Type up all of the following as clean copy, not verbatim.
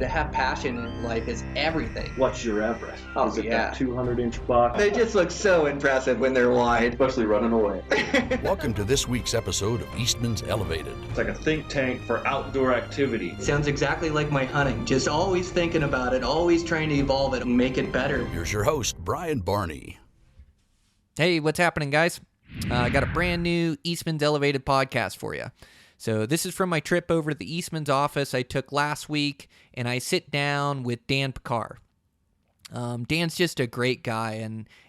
To have passion in life is everything. What's your Everest? Oh, Is it yeah. that 200-inch buck? They just look so impressive when they're wide. Especially running away. Welcome to this week's episode of Eastmans Elevated. It's like a think tank for outdoor activity. Sounds exactly like my hunting. Just always thinking about it, always trying to evolve it and make it better. Here's your host, Brian Barney. Hey, what's happening, guys? I got a brand new Eastmans Elevated podcast for you. So this is from my trip over to the Eastmans office I took last week, and I sit down with Dan Pickar. Dan's just a great guy,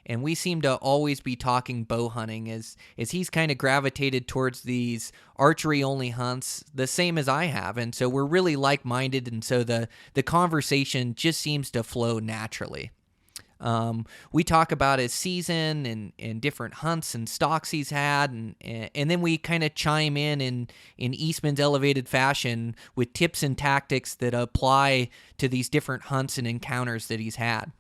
and we seem to always be talking bow hunting as he's kind of gravitated towards these archery-only hunts, the same as I have, and so we're really like-minded, and so the conversation just seems to flow naturally. We talk about his season and different hunts and stalks he's had, and then we kind of chime in Eastman's Elevated fashion with tips and tactics that apply to these different hunts and encounters that he's had.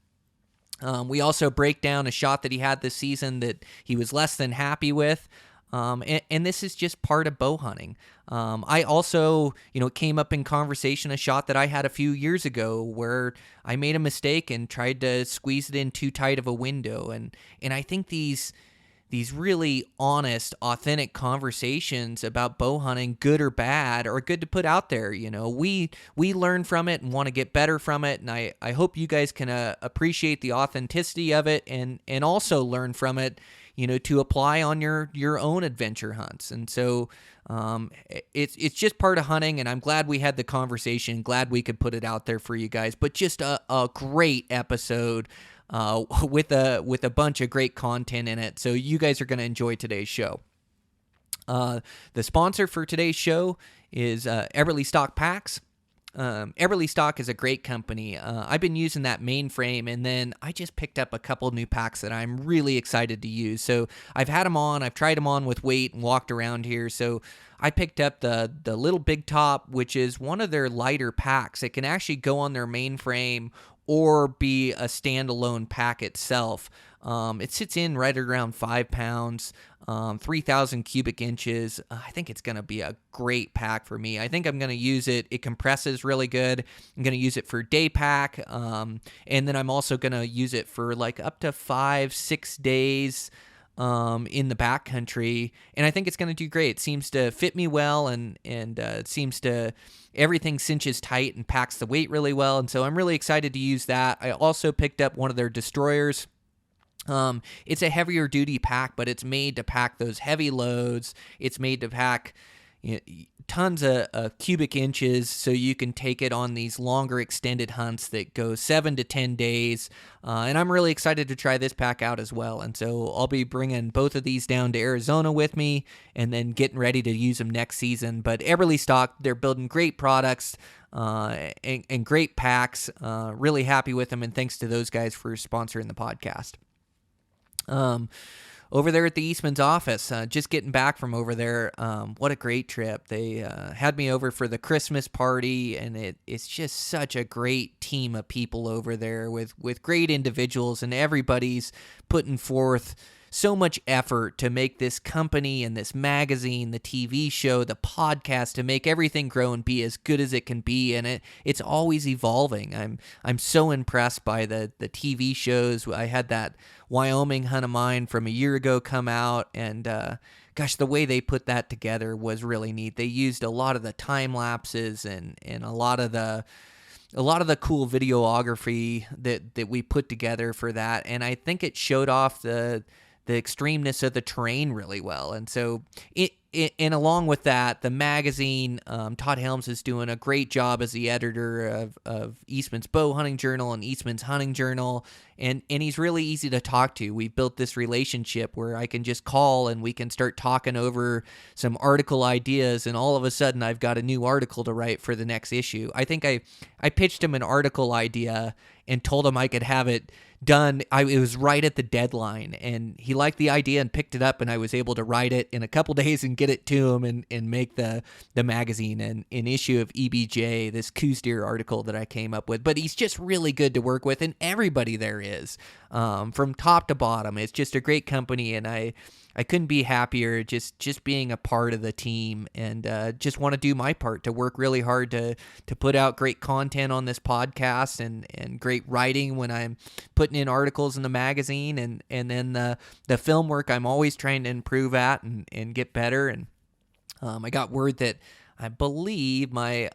We also break down a shot that he had this season that he was less than happy with. And this is just part of bow hunting. I also, it came up in conversation, a shot that I had a few years ago where I made a mistake and tried to squeeze it in too tight of a window. And I think these really honest, authentic conversations about bow hunting, good or bad, are good to put out there. We learn from it and want to get better from it. And I hope you guys can appreciate the authenticity of it and also learn from it, to apply on your own adventure hunts. And so it's just part of hunting, and I'm glad we had the conversation, glad we could put it out there for you guys. But just a great episode with a bunch of great content in it. So you guys are going to enjoy today's show. The sponsor for today's show is Eberly Stock Packs. Eberly Stock is a great company. I've been using that mainframe, and then I just picked up a couple new packs that I'm really excited to use. So I've had them on, I've tried them on with weight and walked around here. So I picked up the Little Big Top, which is one of their lighter packs. It can actually go on their mainframe or be a standalone pack itself. It sits in right around 5 pounds, 3,000 cubic inches. I think it's going to be a great pack for me. I think I'm going to use it. It compresses really good. I'm going to use it for day pack. And then I'm also going to use it for like up to 5-6 days in the backcountry. And I think it's going to do great. It seems to fit me well, and it seems to, everything cinches tight and packs the weight really well. And so I'm really excited to use that. I also picked up one of their destroyers. It's a heavier duty pack, but it's made to pack those heavy loads. It's made to pack tons of cubic inches, so you can take it on these longer extended hunts that go 7 to 10 days. And I'm really excited to try this pack out as well. And so I'll be bringing both of these down to Arizona with me and then getting ready to use them next season. But Eberly Stock, they're building great products and great packs. Really happy with them, and thanks to those guys for sponsoring the podcast. Over there at the Eastman's office, just getting back from over there. What a great trip. They had me over for the Christmas party, and it's just such a great team of people over there with great individuals, and everybody's putting forth so much effort to make this company and this magazine, the TV show, the podcast, to make everything grow and be as good as it can be. And it's always evolving. I'm so impressed by the TV shows. I had that Wyoming hunt of mine from a year ago come out, and gosh, the way they put that together was really neat. They used a lot of the time lapses and a lot of the cool videography that we put together for that. And I think it showed off the extremeness of the terrain really well. And so and along with that, the magazine, Todd Helms is doing a great job as the editor of Eastman's Bow Hunting Journal and Eastman's Hunting Journal. And he's really easy to talk to. We've built this relationship where I can just call and we can start talking over some article ideas, and all of a sudden I've got a new article to write for the next issue. I think I pitched him an article idea and told him I could have it done. It was right at the deadline, and he liked the idea and picked it up, and I was able to write it in a couple days and get it to him and make the magazine and an issue of EBJ, this Coues Deer article that I came up with. But he's just really good to work with, and everybody there is, from top to bottom. It's just a great company, and I I couldn't be happier just being a part of the team, and just want to do my part to work really hard to put out great content on this podcast and great writing when I'm putting in articles in the magazine, and then the film work I'm always trying to improve at and get better. And I got word that I believe my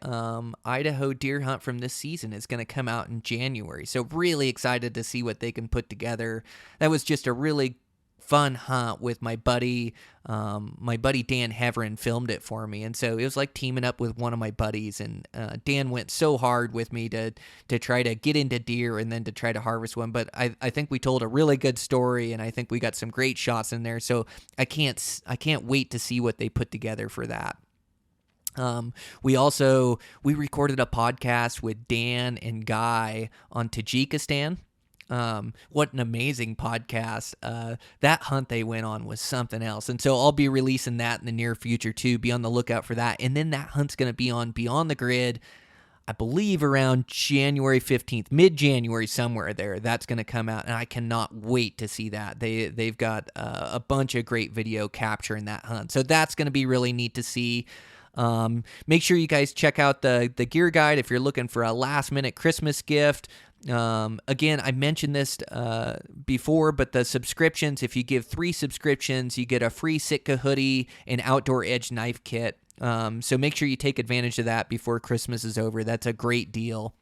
Idaho deer hunt from this season is going to come out in January. So really excited to see what they can put together. That was just a really fun hunt with my buddy. My buddy Dan Heverin filmed it for me, and so it was like teaming up with one of my buddies. And Dan went so hard with me to try to get into deer and then to try to harvest one. But I think we told a really good story, and I think we got some great shots in there. So I can't wait to see what they put together for that. We recorded a podcast with Dan and Guy on Tajikistan. What an amazing podcast. That hunt they went on was something else. And so I'll be releasing that in the near future too. Be on the lookout for that. And then that hunt's going to be on Beyond the Grid, I believe around January 15th, mid-January, somewhere there. That's going to come out, and I cannot wait to see that. They've got a bunch of great video capturing that hunt. So that's going to be really neat to see. Make sure you guys check out the gear guide if you're looking for a last-minute Christmas gift. Again, I mentioned this before, but the subscriptions, if you give 3 subscriptions, you get a free Sitka hoodie and outdoor edge knife kit. So make sure you take advantage of that before Christmas is over. That's a great deal.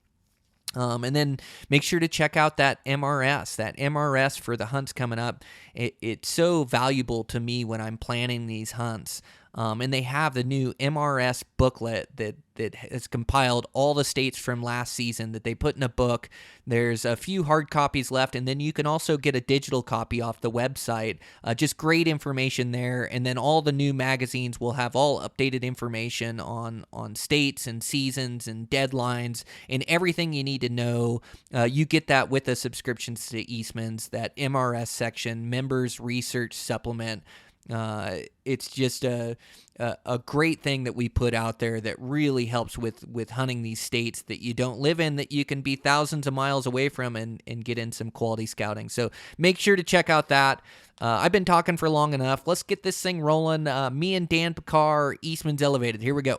And then make sure to check out that MRS for the hunts coming up. It's so valuable to me when I'm planning these hunts. And they have the new MRS booklet that has compiled all the states from last season that they put in a book. There's a few hard copies left, and then you can also get a digital copy off the website. Just great information there. And then all the new magazines will have all updated information on states and seasons and deadlines and everything you need to know. You get that with the subscriptions to Eastmans, that MRS section, Members Research Supplement. It's just a great thing that we put out there that really helps with hunting these states that you don't live in, that you can be thousands of miles away from and get in some quality scouting. So make sure to check out that. I've been talking for long enough. Let's get this thing rolling. Me and Dan Pickar, Eastmans Elevated. Here we go.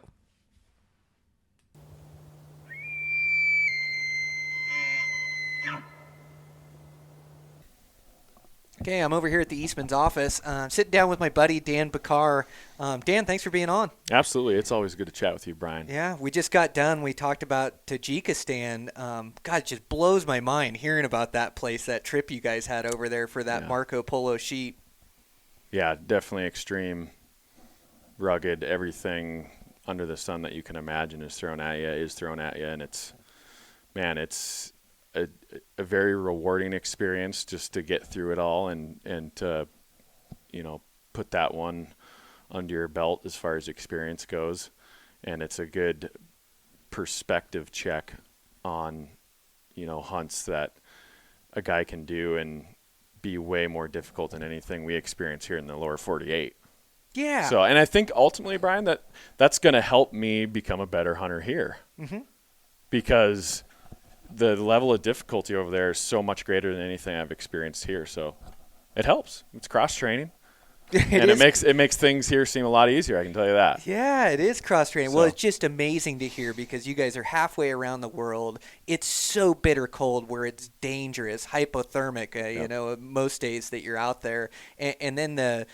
Okay, I'm over here at the Eastmans office. Sitting down with my buddy, Dan Pickar. Dan, thanks for being on. Absolutely. It's always good to chat with you, Brian. Yeah, we just got done. We talked about Tajikistan. God, it just blows my mind hearing about that place, that trip you guys had over there for that Marco Polo sheep. Yeah, definitely extreme, rugged, everything under the sun that you can imagine is thrown at you. And it's a very rewarding experience just to get through it all and to, put that one under your belt as far as experience goes. And it's a good perspective check on, hunts that a guy can do and be way more difficult than anything we experience here in the lower 48. Yeah. So, and I think ultimately, Brian, that's going to help me become a better hunter here. Mm-hmm. Because the level of difficulty over there is so much greater than anything I've experienced here. So it helps. It's cross-training. It makes things here seem a lot easier, I can tell you that. Yeah, it is cross-training. Well, it's just amazing to hear because you guys are halfway around the world. It's so bitter cold where it's dangerous, hypothermic, most days that you're out there. And then the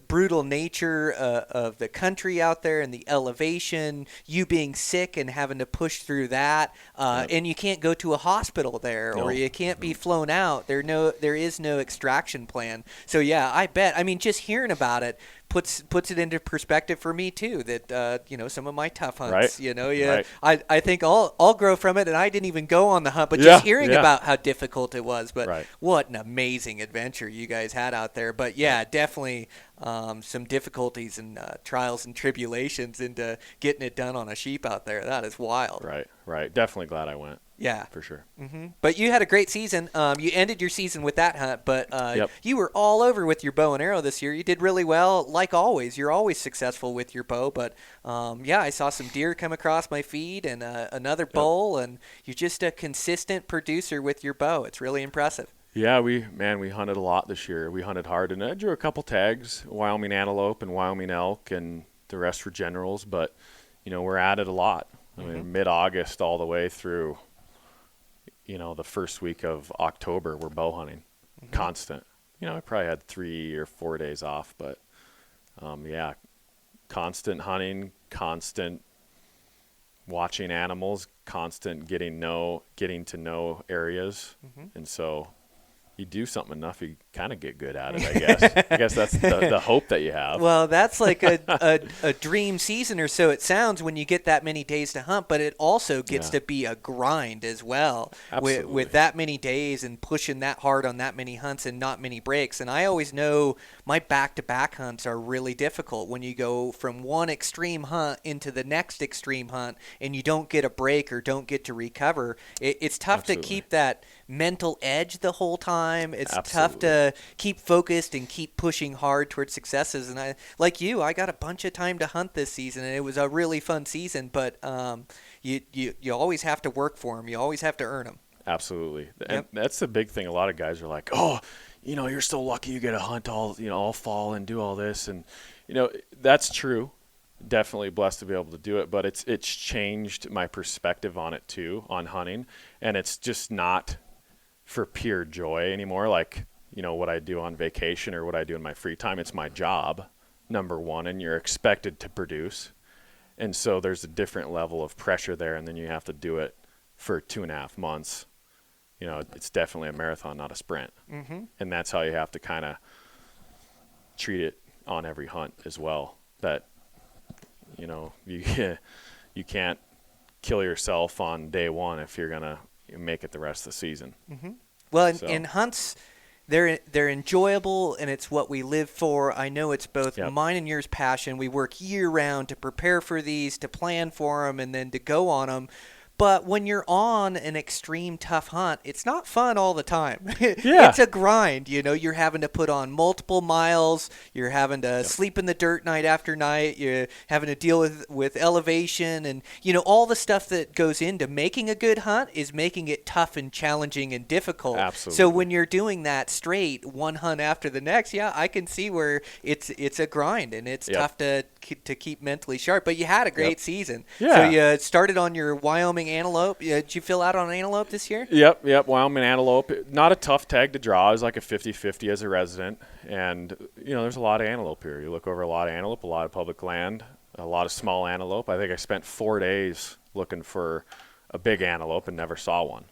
brutal nature of the country out there and the elevation, you being sick and having to push through that. And you can't go to a hospital there or you can't be flown out. There is no extraction plan. So, yeah, I bet. I mean, just hearing about it puts it into perspective for me too, that some of my tough hunts, right. I think I'll grow from it, and I didn't even go on the hunt, but just hearing about how difficult it was. But what an amazing adventure you guys had out there. But definitely some difficulties and trials and tribulations into getting it done on a sheep out there. That is wild. Right. Definitely glad I went. Yeah, for sure. Mm-hmm. But you had a great season. You ended your season with that hunt, but you were all over with your bow and arrow this year. You did really well, like always. You're always successful with your bow, but I saw some deer come across my feed and another bull, and you're just a consistent producer with your bow. It's really impressive. Yeah, we hunted a lot this year. We hunted hard, and I drew a couple tags, Wyoming antelope and Wyoming elk, and the rest were generals. But, we're at it a lot. I mean, mid-August all the way through, the first week of October, we're bow hunting, constant. I probably had 3 or 4 days off, but, constant hunting, constant watching animals, constant getting to know areas, and so you do something enough, you kind of get good at it, I guess. I guess that's the hope that you have. Well, that's like a dream season or so it sounds when you get that many days to hunt, but it also gets to be a grind as well. Absolutely. With that many days and pushing that hard on that many hunts and not many breaks. And I always know my back-to-back hunts are really difficult when you go from one extreme hunt into the next extreme hunt and you don't get a break or don't get to recover. It's tough Absolutely. to keep that mental edge the whole time. It's Absolutely. tough to keep focused and keep pushing hard towards successes. And I got a bunch of time to hunt this season, and it was a really fun season. But you always have to work for them. You always have to earn them. Absolutely, Yep. and that's the big thing. A lot of guys are like, "Oh, you're so lucky you get to hunt all fall and do all this," and that's true. Definitely blessed to be able to do it, but it's changed my perspective on it too, on hunting, and it's just not for pure joy anymore. Like, what I do on vacation or what I do in my free time, it's my job, number one, and you're expected to produce. And so there's a different level of pressure there, and then you have to do it for 2.5 months. It's definitely a marathon, not a sprint. And that's how you have to kind of treat it on every hunt as well. That, you can't kill yourself on day one if you're going to make it the rest of the season. Well, in hunts, they're enjoyable, and it's what we live for. I know it's both mine and yours passion. We work year-round to prepare for these, to plan for them, and then to go on them. But when you're on an extreme tough hunt, it's not fun all the time. It's a grind. You're having to put on multiple miles. You're having to sleep in the dirt night after night. You're having to deal with elevation. And, all the stuff that goes into making a good hunt is making it tough and challenging and difficult. Absolutely. So when you're doing that straight, one hunt after the next, I can see where it's a grind, and it's tough to keep mentally sharp. But you had a great season. Yeah. So you started on your Wyoming antelope. Did you fill out on antelope this year? Yep. Wyoming antelope. Not a tough tag to draw. It was like a 50-50 as a resident. And, there's a lot of antelope here. You look over a lot of antelope, a lot of public land, a lot of small antelope. I think I spent 4 days looking for a big antelope and never saw one.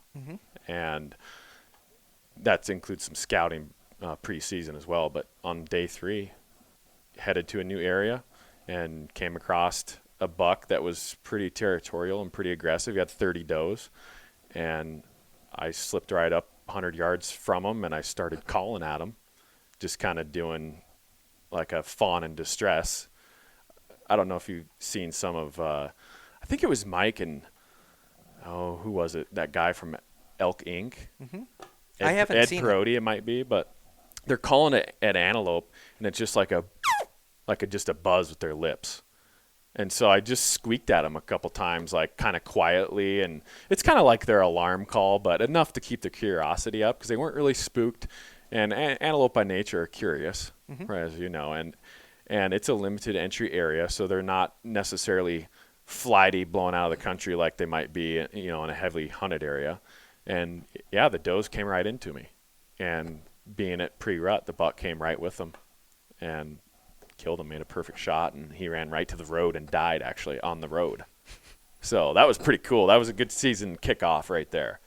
And that includes some scouting pre-season as well. But on day 3, headed to a new area and came across a buck that was pretty territorial and pretty aggressive. He had 30 does, and I slipped right up 100 yards from him, and I started calling at him, just kind of doing like a fawn in distress. I don't know if you've seen some of I think it was Mike and who was it? That guy from Elk Inc. I haven't seen Ed Perotti, it might be, but they're calling it at antelope, and it's just like just a buzz with their lips. And so I just squeaked at them a couple times, like kind of quietly, and it's kind of like their alarm call, but enough to keep their curiosity up because they weren't really spooked. And antelope by nature are curious, right, as you know, and it's a limited entry area, so they're not necessarily flighty, blown out of the country like they might be, in a heavily hunted area. And the does came right into me, and being at pre-rut, the buck came right with them, and killed him, made a perfect shot, and he ran right to the road and died actually on the road. So that was pretty cool. That was a good season kickoff right there.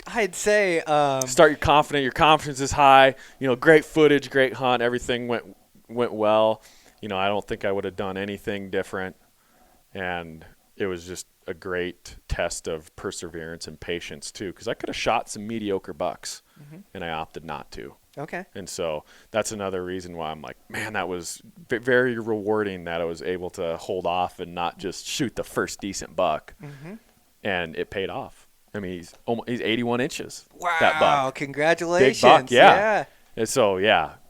I'd say start your confident. Your confidence is high. Great footage, great hunt. Everything went well. I don't think I would have done anything different, and it was just a great test of perseverance and patience too. Because I could have shot some mediocre bucks, and I opted not to. Okay. And so that's another reason why I'm like, man, that was very rewarding that I was able to hold off and not just shoot the first decent buck. And it paid off. I mean, he's 81 inches. Wow. That buck. Congratulations. Big buck, yeah. And so,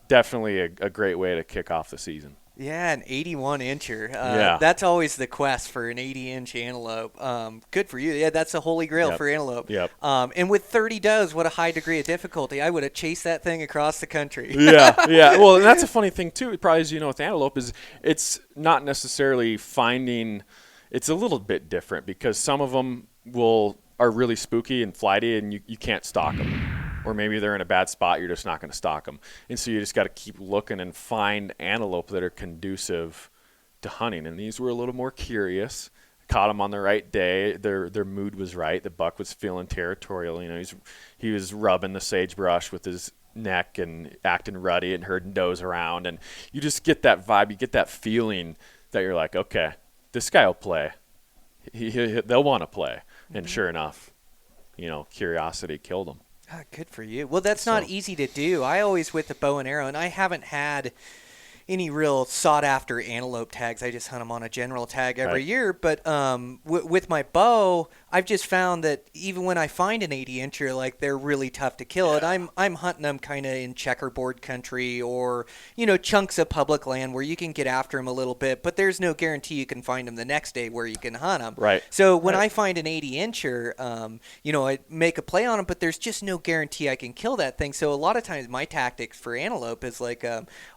definitely a great way to kick off the season. Yeah, an 81-incher. Yeah. That's always the quest for an 80-inch antelope. Good for you. Yeah, that's the holy grail for antelope. Yep. And with 30 does, what a high degree of difficulty. I would have chased that thing across the country. Yeah. Well, and that's a funny thing, too, probably as you know with antelope, is it's not necessarily finding – it's a little bit different because some of them are really spooky and flighty and you can't stalk them. Or maybe they're in a bad spot, you're just not going to stalk them. And so you just got to keep looking and find antelope that are conducive to hunting. And these were a little more curious. Caught them on the right day. Their mood was right. The buck was feeling territorial. You know, he was rubbing the sagebrush with his neck and acting ruddy and herding does around. And you just get that vibe. You get that feeling that you're like, okay, this guy will play. They'll want to play. And sure enough, you know, curiosity killed him. Good for you. Well, that's not easy to do. I always with the bow and arrow, and I haven't had any real sought-after antelope tags. I just hunt them on a general tag every year. But with my bow, I've just found that even when I find an 80-incher, like they're really tough to kill. And I'm hunting them kind of in checkerboard country or, you know, chunks of public land where you can get after them a little bit. But there's no guarantee you can find them the next day where you can hunt them. Right. So when I find an 80-incher, you know, I make a play on them, but there's just no guarantee I can kill that thing. So a lot of times my tactics for antelope is like,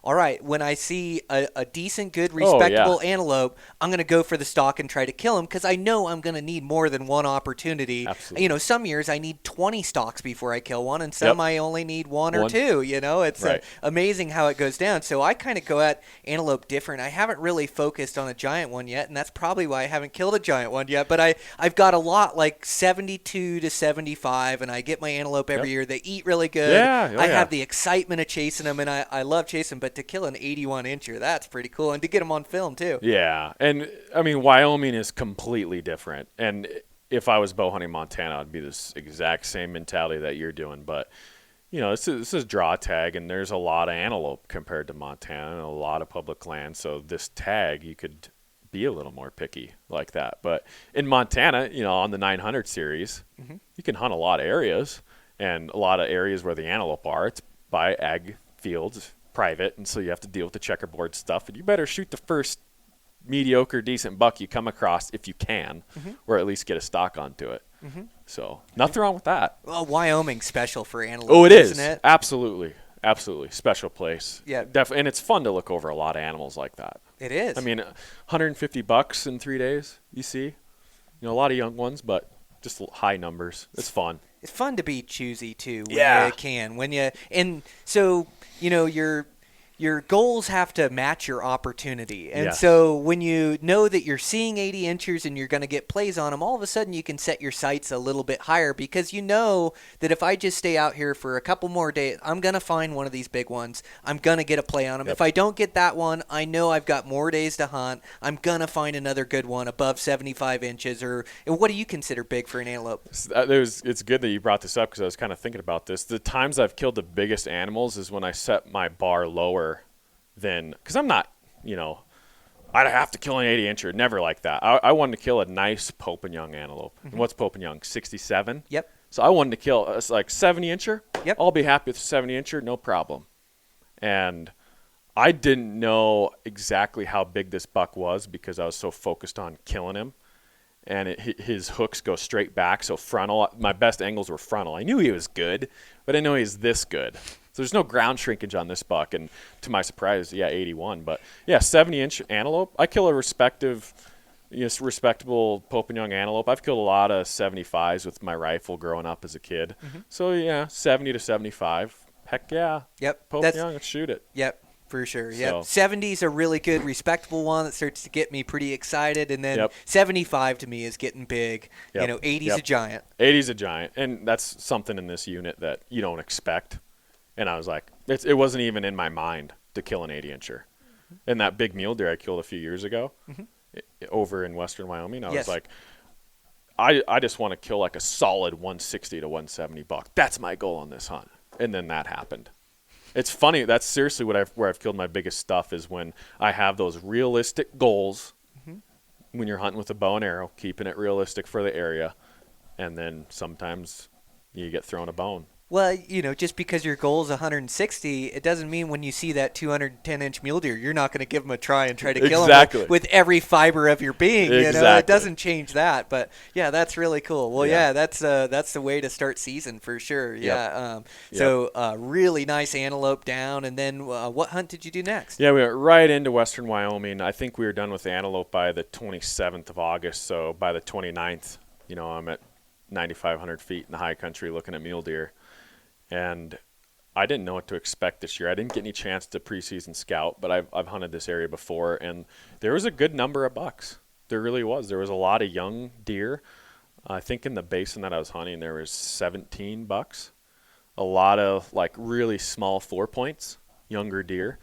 all right, when I see a decent, good, respectable antelope, I'm going to go for the stalk and try to kill him because I know I'm going to need more than one opportunity. Absolutely. You know, some years I need 20 stalks before I kill one, and some I only need one or two. You know, it's amazing how it goes down. So I kind of go at antelope different. I haven't really focused on a giant one yet, and that's probably why I haven't killed a giant one yet. But I've got a lot like 72 to 75, and I get my antelope every year. They eat really good. I have the excitement of chasing them, and I love chasing them. But to kill an 81-incher, that's pretty cool, and to get them on film too. Yeah, and I mean Wyoming is completely different, and if I was bow hunting Montana, I'd be this exact same mentality that you're doing. But you know, this is draw tag, and there's a lot of antelope compared to Montana, and a lot of public land. So this tag, you could be a little more picky like that. But in Montana, you know, on the 900 series, you can hunt a lot of areas, and a lot of areas where the antelope are. It's by ag fields, private, and so you have to deal with the checkerboard stuff. And you better shoot the first mediocre, decent buck you come across if you can, or at least get a stock onto it. So nothing wrong with that. Well, Wyoming's special for antelope. Oh, it is. Isn't it? Absolutely. Special place. Yeah. Definitely. And it's fun to look over a lot of animals like that. It is. I mean, 150 bucks in 3 days, you see. You know, a lot of young ones, but just high numbers. It's fun. It's fun to be choosy too when you can. And so, you know, your goals have to match your opportunity. And so when you know that you're seeing 80-inchers and you're going to get plays on them, all of a sudden you can set your sights a little bit higher because you know that if I just stay out here for a couple more days, I'm going to find one of these big ones. I'm going to get a play on them. If I don't get that one, I know I've got more days to hunt. I'm going to find another good one above 75 inches. Or what do you consider big for an antelope? It's good that you brought this up because I was kind of thinking about this. The times I've killed the biggest animals is when I set my bar lower because I'm not, you know, I'd have to kill an 80-incher. Never like that. I wanted to kill a nice Pope and Young antelope. And what's Pope and Young? 67? Yep. So I wanted to kill like 70-incher. Yep. I'll be happy with 70-incher, no problem. And I didn't know exactly how big this buck was because I was so focused on killing him. And his hooks go straight back, so frontal. My best angles were frontal. I knew he was good, but I didn't know he was this good. So there's no ground shrinkage on this buck, and to my surprise, 81. But, 70-inch antelope. I kill a respectable Pope and Young antelope. I've killed a lot of 75s with my rifle growing up as a kid. So, 70 to 75. Heck yeah. Yep. Pope and Young, let's shoot it. Yep. For sure, yeah. 70's a really good, respectable one that starts to get me pretty excited, and then 75 to me is getting big. You know, 80's a giant. 80's a giant, and that's something in this unit that you don't expect. And I was like, it wasn't even in my mind to kill an 80-incher. And that big mule deer I killed a few years ago over in western Wyoming, I was like, I just want to kill like a solid 160 to 170 buck. That's my goal on this hunt. And then that happened. It's funny. That's seriously where I've killed my biggest stuff is when I have those realistic goals when you're hunting with a bow and arrow, keeping it realistic for the area, and then sometimes you get thrown a bone. Well, just because your goal is 160, it doesn't mean when you see that 210-inch mule deer, you're not going to give him a try and try to kill him with every fiber of your being. It doesn't change that. But yeah, that's really cool. Well, yeah, that's the way to start season for sure. Yeah. So really nice antelope down, and then what hunt did you do next? Yeah, we went right into western Wyoming. I think we were done with antelope by the 27th of August. So by the 29th, I'm at 9,500 feet in the high country looking at mule deer. And I didn't know what to expect this year. I didn't get any chance to preseason scout, but I've hunted this area before, and there was a good number of bucks. There really was. There was a lot of young deer. I think in the basin that I was hunting, there was 17 bucks. A lot of really small 4 points, younger deer.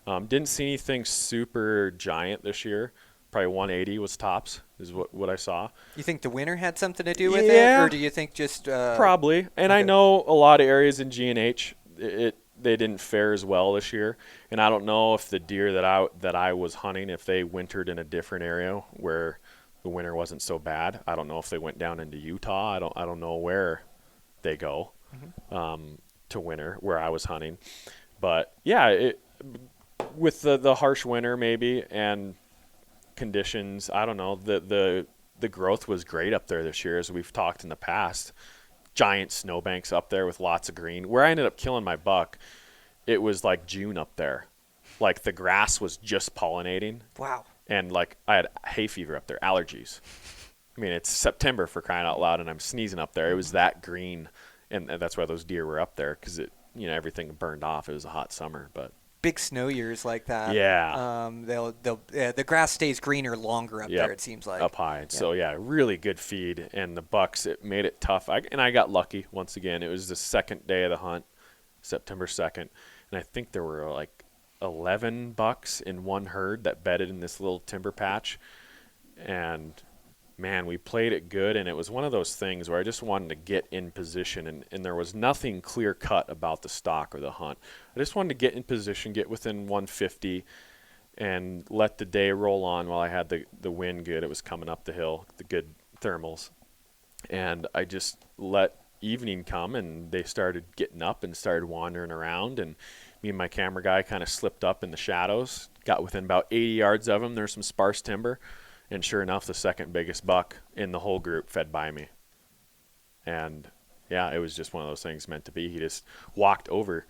Didn't see anything super giant this year. Probably 180 was tops is what I saw. You think the winter had something to do with it, or do you think just probably? And okay. I know a lot of areas in G&H they didn't fare as well this year, and I don't know if the deer that I was hunting, if they wintered in a different area where the winter wasn't so bad. I don't know if they went down into Utah. I don't know where they go to winter where I was hunting, but yeah, with the harsh winter maybe and conditions, I don't know, the growth was great up there this year, as we've talked in the past. Giant snowbanks up there with lots of green. Where I ended up killing my buck, it was like June up there. Like the grass was just pollinating. Wow. And I had hay fever up there, allergies. I mean, it's September for crying out loud, and I'm sneezing up there. It was that green, and that's why those deer were up there, because everything burned off. It was a hot summer, but big snow years like that. Yeah. The grass stays greener longer up there, it seems like. Up high. So, really good feed. And the bucks, it made it tough. I got lucky once again. It was the second day of the hunt, September 2nd. And I think there were 11 bucks in one herd that bedded in this little timber patch. And, man, we played it good. And it was one of those things where I just wanted to get in position. And there was nothing clear cut about the stock or the hunt. I just wanted to get in position, get within 150, and let the day roll on while I had the wind good. It was coming up the hill, the good thermals. And I just let evening come, and they started getting up and started wandering around. And me and my camera guy kind of slipped up in the shadows, got within about 80 yards of them. There's some sparse timber. And sure enough, the second biggest buck in the whole group fed by me. And, yeah, it was just one of those things meant to be. He just walked over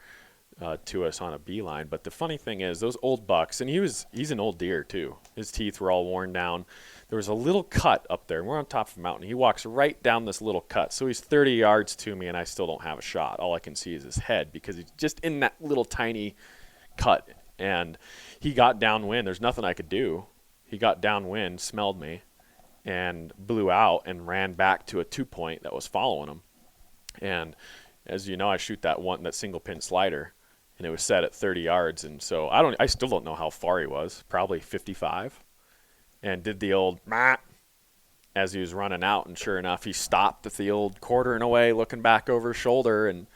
to us on a beeline. But the funny thing is, those old bucks, and he's an old deer too. His teeth were all worn down. There was a little cut up there. We're on top of a mountain. He walks right down this little cut. So he's 30 yards to me, and I still don't have a shot. All I can see is his head because he's just in that little tiny cut. And he got downwind. There's nothing I could do. He got downwind, smelled me, and blew out and ran back to a 2-point that was following him. And as you know, I shoot that single pin slider, and it was set at 30 yards. And so I still don't know how far he was, probably 55, and did the old mah as he was running out. And sure enough, he stopped at the old quartering away, looking back over his shoulder. And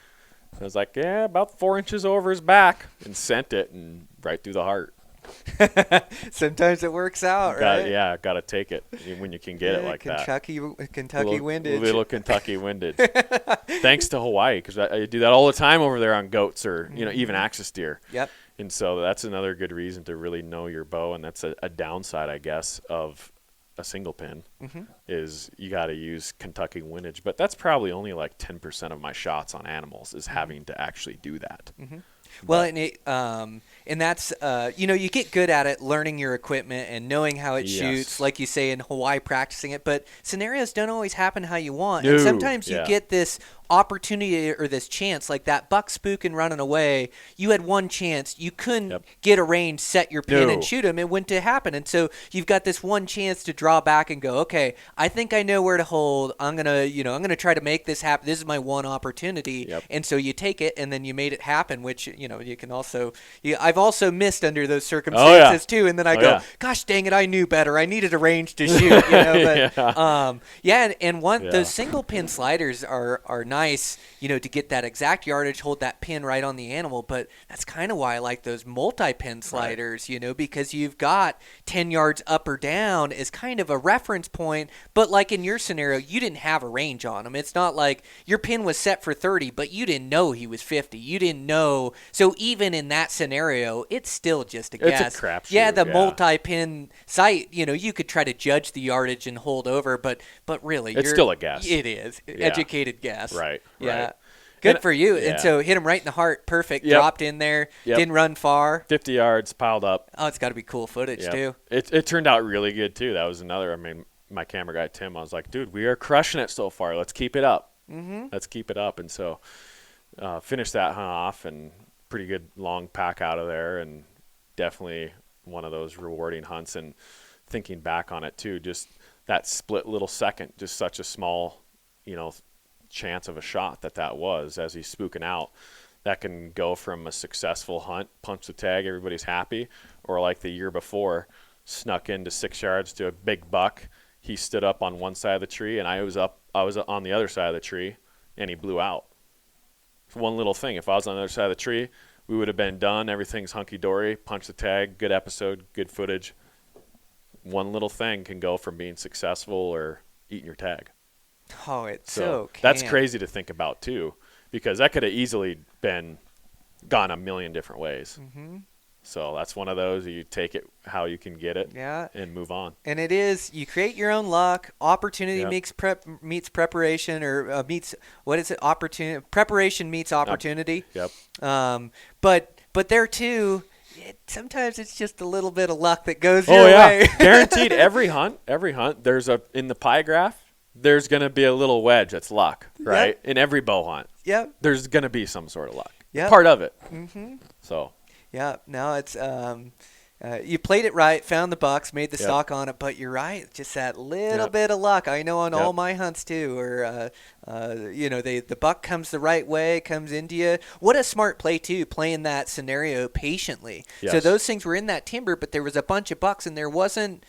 I was like, yeah, about 4 inches over his back, and sent it and right through the heart. Sometimes it works out, right? Yeah, got to take it when you can get it like Kentucky windage. Little Kentucky windage. Thanks to Hawaii, because I do that all the time over there on goats or even axis deer. Yep. And so that's another good reason to really know your bow, and that's a downside, I guess, of a single pin is you got to use Kentucky windage. But that's probably only 10% of my shots on animals is having to actually do that. Well, and that's you get good at it, learning your equipment and knowing how it shoots, like you say in Hawaii, practicing it. But scenarios don't always happen how you want, and sometimes you get this opportunity or this chance, like that buck spooking running away. You had one chance, you couldn't get a range, set your pin, and shoot him. It wouldn't happen, and so you've got this one chance to draw back and go, okay, I think I know where to hold. I'm gonna try to make this happen. This is my one opportunity, and so you take it, and then you made it happen. Which you can also. I've also missed under those circumstances too, and then I go, gosh dang it, I knew better. I needed a range to shoot. But those single pin sliders are nice. nice, to get that exact yardage, hold that pin right on the animal. But that's kind of why I like those multi-pin sliders, because you've got 10 yards up or down as kind of a reference point. But like in your scenario, you didn't have a range on him. It's not like your pin was set for 30, but you didn't know he was 50. You didn't know. So even in that scenario, it's still just a guess. It's a crapshoot. Yeah, the multi-pin sight, you could try to judge the yardage and hold over, but really, it's still a guess. It is. Educated guess. Right. Yeah. Right. Good for you. Yeah. And so hit him right in the heart. Perfect. Yep. Dropped in there. Yep. Didn't run far. 50 yards piled up. Oh, it's got to be cool footage too. It turned out really good too. That was another. I mean, my camera guy Tim, I was like, dude, we are crushing it so far. Let's keep it up. Mm-hmm. Let's keep it up. And so finished that hunt off, and pretty good long pack out of there, and definitely one of those rewarding hunts. And thinking back on it too, just that split little second, just such a small, chance of a shot that was as he's spooking out. That can go from a successful hunt, punch the tag, everybody's happy, or like the year before, snuck into 6 yards to a big buck. He stood up on one side of the tree, and I was on the other side of the tree, and he blew out. One little thing, if I was on the other side of the tree, we would have been done. Everything's hunky-dory, punch the tag, good episode, good footage. One little thing can go from being successful or eating your tag. Oh, so that's crazy to think about too, because that could have easily been gone a million different ways. Mm-hmm. So that's one of those, you take it how you can get it and move on. And it is, you create your own luck. Opportunity meets preparation, or meets, what is it? Preparation meets opportunity. Yep. But there too, sometimes it's just a little bit of luck that goes your way. Guaranteed. Every hunt, there's in the pie graph, there's going to be a little wedge that's luck, right? Yep. In every bow hunt. Yep. There's going to be some sort of luck. Yep. Part of it. Mm-hmm. So. Yeah. No, it's you played it right, found the bucks, made the stock on it, but you're right, just that little bit of luck. I know on all my hunts too, or the buck comes the right way, comes into you. What a smart play too, playing that scenario patiently. Yes. So those things were in that timber, but there was a bunch of bucks, and there wasn't.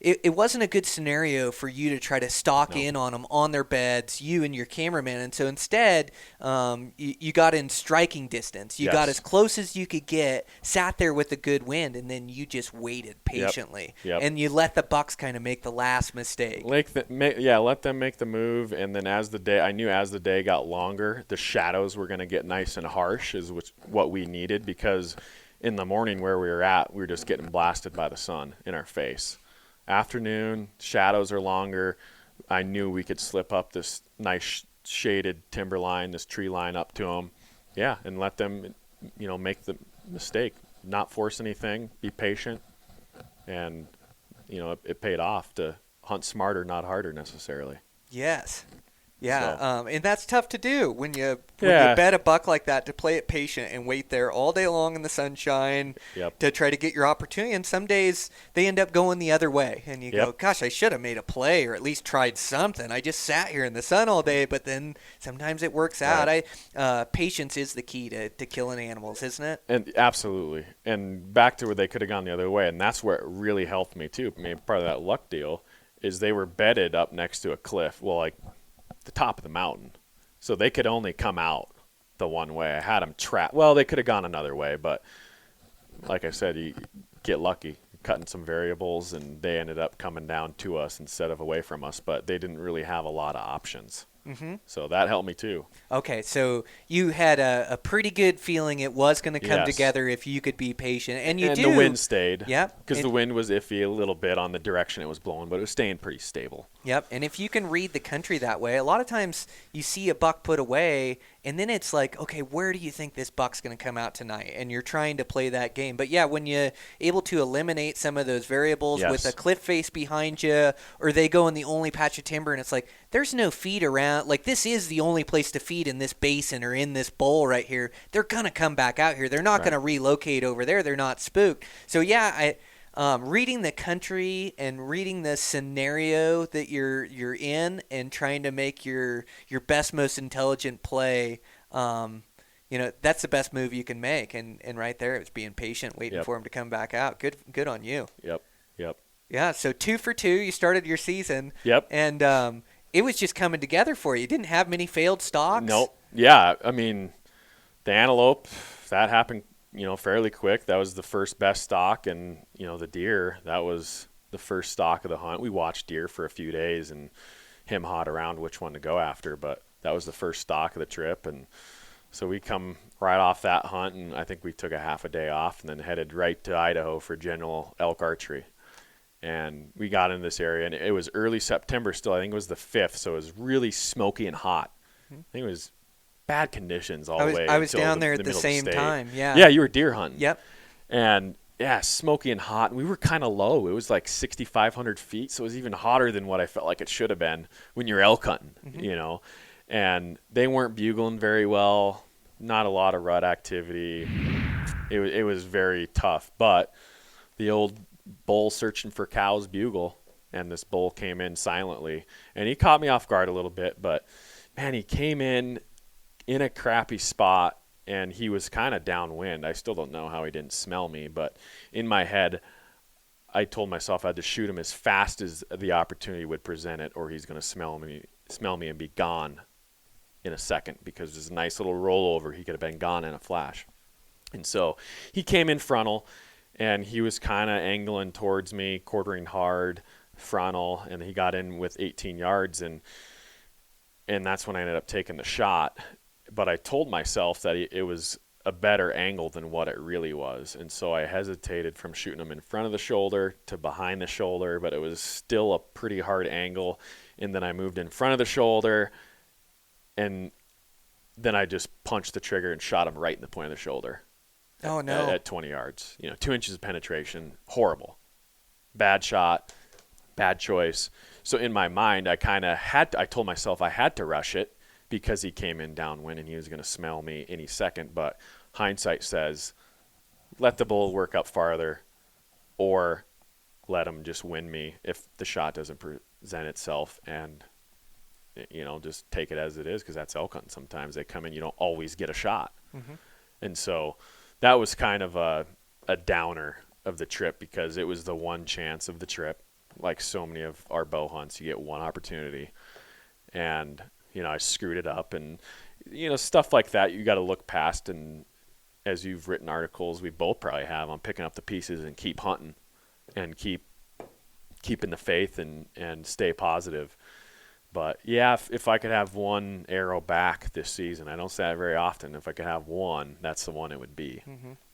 It wasn't a good scenario for you to try to stalk in on them on their beds, you and your cameraman. And so instead, you got in striking distance. You got as close as you could get, sat there with a good wind, and then you just waited patiently. Yep. And you let the bucks kind of make the last mistake. Let them make the move. And then I knew as the day got longer, the shadows were going to get nice and harsh, is what we needed, because in the morning where we were at, we were just getting blasted by the sun in our face. Afternoon, shadows are longer. I knew we could slip up this nice shaded timber line, this tree line up to them. Yeah, and let them, make the mistake. Not force anything, be patient. And, it paid off to hunt smarter, not harder necessarily. Yes. Yeah, so. And that's tough to do when you bet a buck like that, to play it patient and wait there all day long in the sunshine to try to get your opportunity. And some days they end up going the other way, and you go, gosh, I should have made a play or at least tried something. I just sat here in the sun all day, but then sometimes it works out. Patience is the key to killing animals, isn't it? And absolutely. And back to where they could have gone the other way, and that's where it really helped me too. I mean, part of that luck deal is they were bedded up next to a cliff. Well, like the top of the mountain, so they could only come out the one way. I had them trapped. Well, they could have gone another way, but like I said, you get lucky cutting some variables, and they ended up coming down to us instead of away from us, but they didn't really have a lot of options. Mm-hmm. So that helped me too. Okay, so you had a pretty good feeling it was going to come together if you could be patient, and the wind stayed. Yep. Because the wind was iffy a little bit on the direction it was blowing, but it was staying pretty stable. Yep, and if you can read the country that way, a lot of times you see a buck put away, and then it's like, okay, where do you think this buck's going to come out tonight? And you're trying to play that game. But yeah, when you're able to eliminate some of those variables with a cliff face behind you, or they go in the only patch of timber, and it's like, there's no feed around. Like, this is the only place to feed in this basin or in this bowl right here. They're going to come back out here. They're not going to relocate over there. They're not spooked. So yeah, reading the country and reading the scenario that you're in and trying to make your best, most intelligent play, that's the best move you can make. And right there, it's being patient, waiting for him to come back out. Good on you. Yep. Yeah. So 2 for 2, you started your season. Yep. And it was just coming together for you. You didn't have many failed stalks. Nope. Yeah, I mean, the antelope, that happened, fairly quick. That was the first best stalk, and the deer, that was the first stalk of the hunt. We watched deer for a few days and him-hawed around which one to go after, but that was the first stalk of the trip. And so we come right off that hunt, and I think we took a half a day off and then headed right to Idaho for general elk archery. And we got in this area, and it was early September still. I think it was the 5th, so it was really smoky and hot. I think it was bad conditions all the way. I was until down there at the middle of same state. time, yeah. Yeah, you were deer hunting. Yep. And, yeah, smoky and hot. And we were kind of low. It was like 6,500 feet, so it was even hotter than what I felt like it should have been when you're elk hunting, And they weren't bugling very well, not a lot of rut activity. It was very tough. But the old bull searching for cows bugle, and this bull came in silently. And he caught me off guard a little bit, but, man, he came in a crappy spot, and he was kind of downwind. I still don't know how he didn't smell me, but in my head, I told myself I had to shoot him as fast as the opportunity would present it, or he's going to smell me and be gone in a second, because there's a nice little rollover. He could have been gone in a flash. And so he came in frontal, and he was kind of angling towards me, quartering hard, frontal, and he got in with 18 yards, and that's when I ended up taking the shot. But I told myself that it was a better angle than what it really was, and so I hesitated from shooting him in front of the shoulder to behind the shoulder, but it was still a pretty hard angle. And then I moved in front of the shoulder, and then I just punched the trigger and shot him right in the point of the shoulder. Oh, no. At 20 yards. 2 inches of penetration. Horrible. Bad shot. Bad choice. So in my mind, I told myself I had to rush it because he came in downwind and he was going to smell me any second. But hindsight says, let the bull work up farther, or let him just win me if the shot doesn't present itself, and just take it as it is, because that's elk hunting. Sometimes they come in, you don't always get a shot. And so that was kind of a downer of the trip, because it was the one chance of the trip. Like so many of our bow hunts, you get one opportunity, and I screwed it up. And stuff like that you got to look past, and as you've written articles, we both probably have, on picking up the pieces and keep hunting and keeping the faith and stay positive. But yeah, if I could have one arrow back this season, I don't say that very often. If I could have one, that's the one it would be,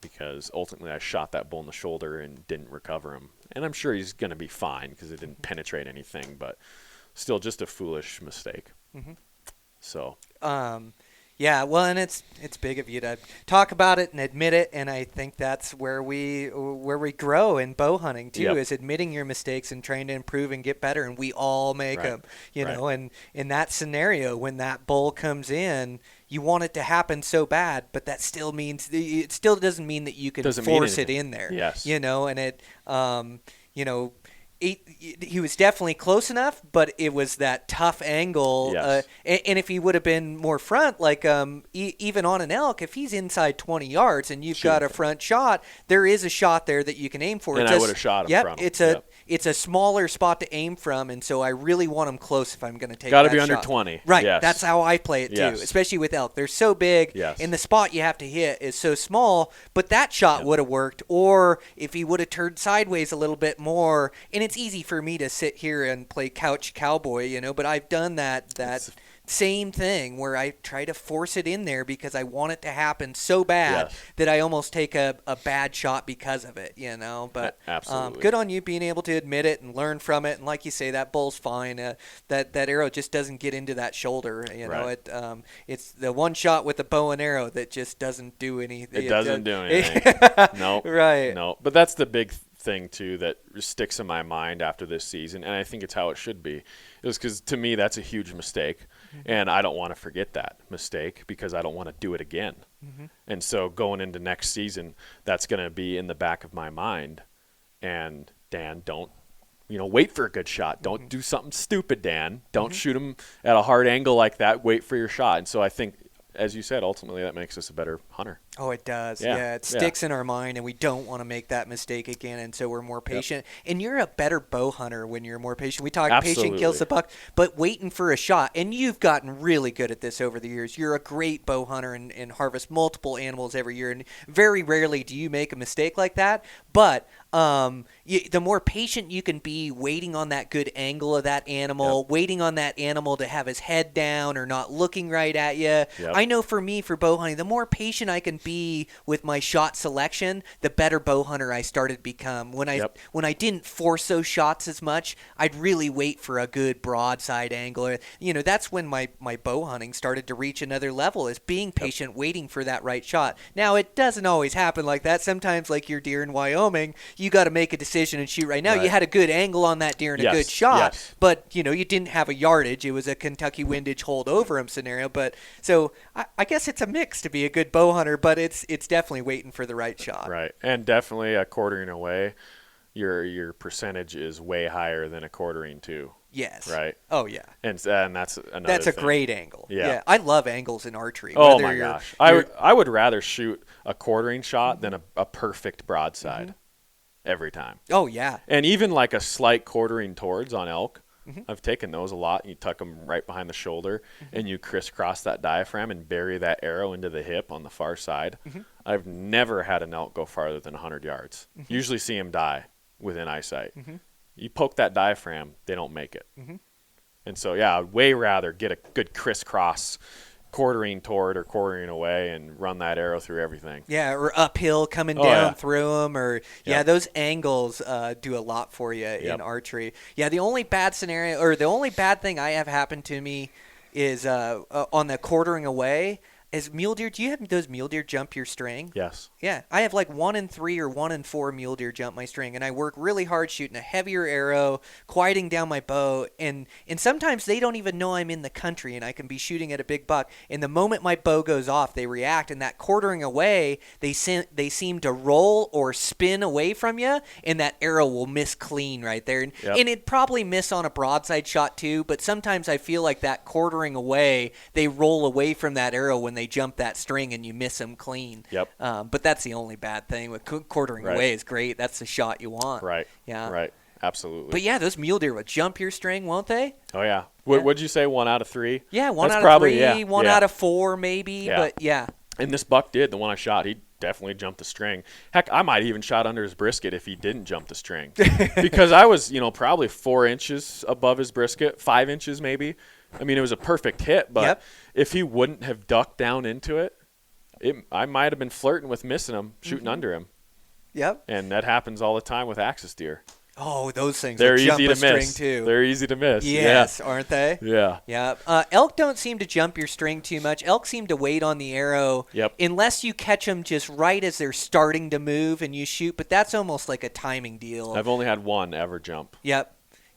because ultimately I shot that bull in the shoulder and didn't recover him. And I'm sure he's going to be fine because it didn't penetrate anything, but still just a foolish mistake. So. Yeah, well, and it's big of you to talk about it and admit it, and I think that's where we grow in bow hunting too, is admitting your mistakes and trying to improve and get better, and we all make them, know. And in that scenario, when that bull comes in, you want it to happen so bad, but that still means it still doesn't mean that you can force it in there. Yes. And it, he was definitely close enough, but it was that tough angle. Yes. And if he would have been more front, like even on an elk, if he's inside 20 yards and you've got a front shot, there is a shot there that you can aim for. And I would have shot him from him. It's a smaller spot to aim from, and so I really want him close if I'm going to take Gotta that be under shot. 20. Right, yes. That's how I play it too, especially with elk. They're so big, and the spot you have to hit is so small, but that shot would have worked, or if he would have turned sideways a little bit more, and it's easy for me to sit here and play couch cowboy, but I've done that same thing where I try to force it in there because I want it to happen so bad that I almost take a bad shot because of it, But absolutely, good on you being able to admit it and learn from it. And like you say, that bull's fine. That arrow just doesn't get into that shoulder. It's the one shot with the bow and arrow that just doesn't do anything. It doesn't do anything. No. Right. No. But that's the big thing too that sticks in my mind after this season, and I think it's how it should be. It was because to me that's a huge mistake, and I don't want to forget that mistake because I don't want to do it again. And so going into next season, that's going to be in the back of my mind. And Dan, don't wait for a good shot. Don't do something stupid, Dan. Don't shoot him at a hard angle like that. Wait for your shot. And so I think, as you said, ultimately that makes us a better hunter. Oh, it does. Yeah. Yeah, it sticks in our mind, and we don't want to make that mistake again, and so we're more patient. And you're a better bow hunter when you're more patient. We talk patient kills the buck, but waiting for a shot. And you've gotten really good at this over the years. You're a great bow hunter and harvest multiple animals every year, and very rarely do you make a mistake like that. But the more patient you can be waiting on that good angle of that animal, waiting on that animal to have his head down or not looking right at you. Yep. I know for me, for bow hunting, the more patient I can be with my shot selection, the better bow hunter I started to become. When I didn't force those shots as much, I'd really wait for a good broadside angle. That's when my bow hunting started to reach another level, is being patient, waiting for that right shot. Now, it doesn't always happen like that. Sometimes, like your deer in Wyoming, you got to make a decision and shoot right now. Right. You had a good angle on that deer and a good shot, but you didn't have a yardage. It was a Kentucky windage hold over him scenario. But so I guess it's a mix to be a good bow hunter, but it's definitely waiting for the right shot. Right, and definitely a quartering away, your percentage is way higher than a quartering too. Yes. Right. Oh yeah. And that's another. That's a thing. great angle. Yeah. I love angles in archery. Oh my gosh, I would rather shoot a quartering shot than a perfect broadside every time. Oh yeah. And even like a slight quartering towards on elk. I've taken those a lot. You tuck them right behind the shoulder, and you crisscross that diaphragm and bury that arrow into the hip on the far side. I've never had an elk go farther than 100 yards. Usually see him die within eyesight. You poke that diaphragm, they don't make it. And so, I'd way rather get a good crisscross quartering toward or quartering away and run that arrow through everything. Yeah, or uphill coming down through them, or those angles do a lot for you in archery. Yeah, the only bad scenario, or the only bad thing I have happened to me is on the quartering away. Is mule deer, do you have those mule deer jump your string? Yes. Yeah, I have like 1 in 3 or 1 in 4 mule deer jump my string, and I work really hard shooting a heavier arrow, quieting down my bow, and sometimes they don't even know I'm in the country, and I can be shooting at a big buck, and the moment my bow goes off, they react, and that quartering away, they seem to roll or spin away from you, and that arrow will miss clean right there, and it'd probably miss on a broadside shot too, but sometimes I feel like that quartering away, they roll away from that arrow when they jump that string and you miss them clean. But that's the only bad thing. With quartering away is great. That's the shot you want. Right. Yeah. Right. Absolutely. But those mule deer will jump your string, won't they? Oh yeah. What'd you say? 1 out of 3? Yeah, one out of 3. One out of 4, maybe. Yeah. But And this buck did. The one I shot, he definitely jumped the string. Heck, I might even shot under his brisket if he didn't jump the string, because I was, probably 4 inches above his brisket, 5 inches maybe. I mean, it was a perfect hit, but if he wouldn't have ducked down into it, I might have been flirting with missing him, shooting under him. And that happens all the time with axis deer. Oh, those things. They're jump easy to a string miss. too. They're easy to miss. Yes, aren't they? Yeah. Yeah. Elk don't seem to jump your string too much. Elk seem to wait on the arrow unless you catch them just right as they're starting to move and you shoot, but that's almost like a timing deal. I've only had one ever jump.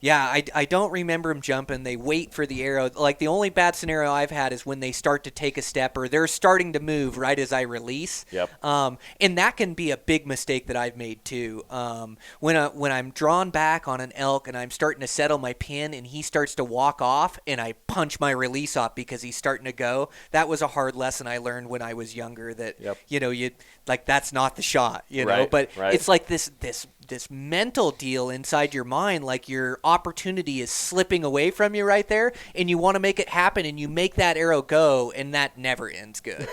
Yeah, I don't remember them jumping. They wait for the arrow. Like, the only bad scenario I've had is when they start to take a step or they're starting to move right as I release. And that can be a big mistake that I've made too. When I'm drawn back on an elk and I'm starting to settle my pin and he starts to walk off and I punch my release off because he's starting to go, that was a hard lesson I learned when I was younger, that you like, that's not the shot, know. But it's like this mental deal inside your mind, like your opportunity is slipping away from you right there, and you want to make it happen, and you make that arrow go, and that never ends good.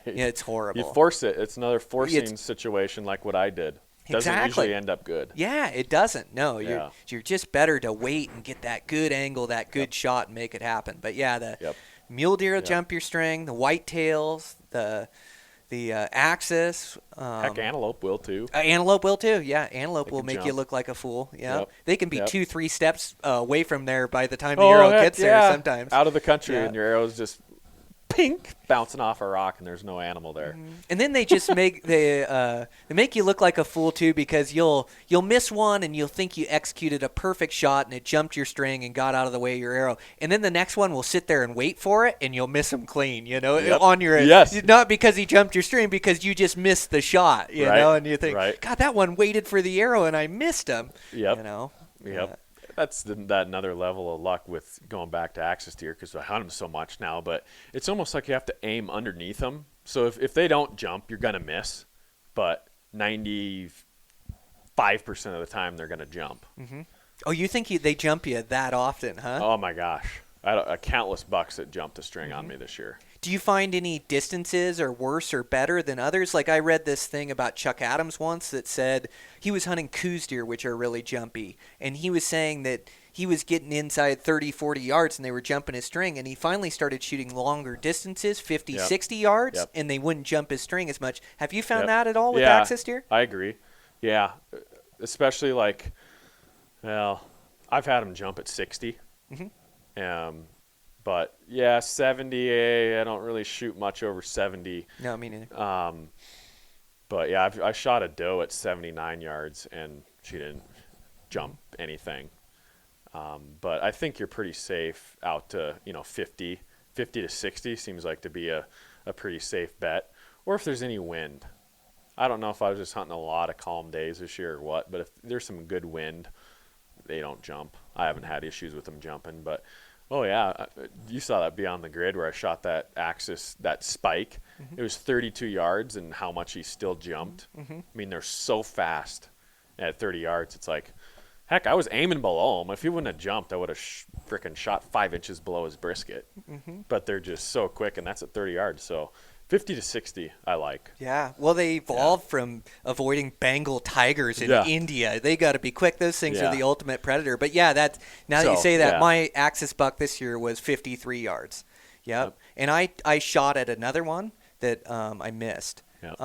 It's horrible. You force it. It's another forcing situation like what I did. Doesn't usually end up good. Yeah, it doesn't. No, you're just better to wait and get that good angle, that good shot, and make it happen. But the mule deer will jump your string, the whitetails, the axis. Heck, antelope will too. Antelope will too. Yeah, antelope will make you look like a fool. They can be 2-3 steps away from there by the time the arrow gets there. Sometimes out of the country, and your arrow's just pink bouncing off a rock, and there's no animal there. And then they just make they make you look like a fool too, because you'll miss one and you'll think you executed a perfect shot and it jumped your string and got out of the way of your arrow, and then the next one will sit there and wait for it and you'll miss them clean, on your not because he jumped your string, because you just missed the shot, and you think, God, that one waited for the arrow and I missed him. that's that another level of luck with going back to axis deer because I hunt them so much now. But it's almost like you have to aim underneath them. So if they don't jump, you're gonna miss. But 95% of the time, they're gonna jump. Mm-hmm. Oh, you think they jump you that often, huh? Oh my gosh, I had countless bucks that jumped a string on me this year. Do you find any distances are worse or better than others? Like I read this thing about Chuck Adams once that said he was hunting Coues deer, which are really jumpy. And he was saying that he was getting inside 30, 40 yards and they were jumping his string. And he finally started shooting longer distances, 50, 60 yards, and they wouldn't jump his string as much. Have you found that at all with axis deer? I agree. Yeah, especially like, well, I've had them jump at 60. Mm-hmm. But, yeah, 70, I don't really shoot much over 70. No, me neither. But, yeah, I shot a doe at 79 yards, and she didn't jump anything. But I think you're pretty safe out to, 50 to 60 seems like to be a pretty safe bet. Or if there's any wind. I don't know if I was just hunting a lot of calm days this year or what, but if there's some good wind, they don't jump. I haven't had issues with them jumping, but – oh, yeah. You saw that beyond the grid where I shot that axis, that spike. Mm-hmm. It was 32 yards and how much he still jumped. Mm-hmm. I mean, they're so fast at 30 yards. It's like, heck, I was aiming below him. If he wouldn't have jumped, I would have freaking shot 5 inches below his brisket. Mm-hmm. But they're just so quick, and that's at 30 yards. So 50 to 60, I like. Yeah. Well, they evolved from avoiding Bengal tigers in India. They got to be quick. Those things are the ultimate predator. But, yeah, that you say that, my axis buck this year was 53 yards. Yep. And I shot at another one that I missed. Yep.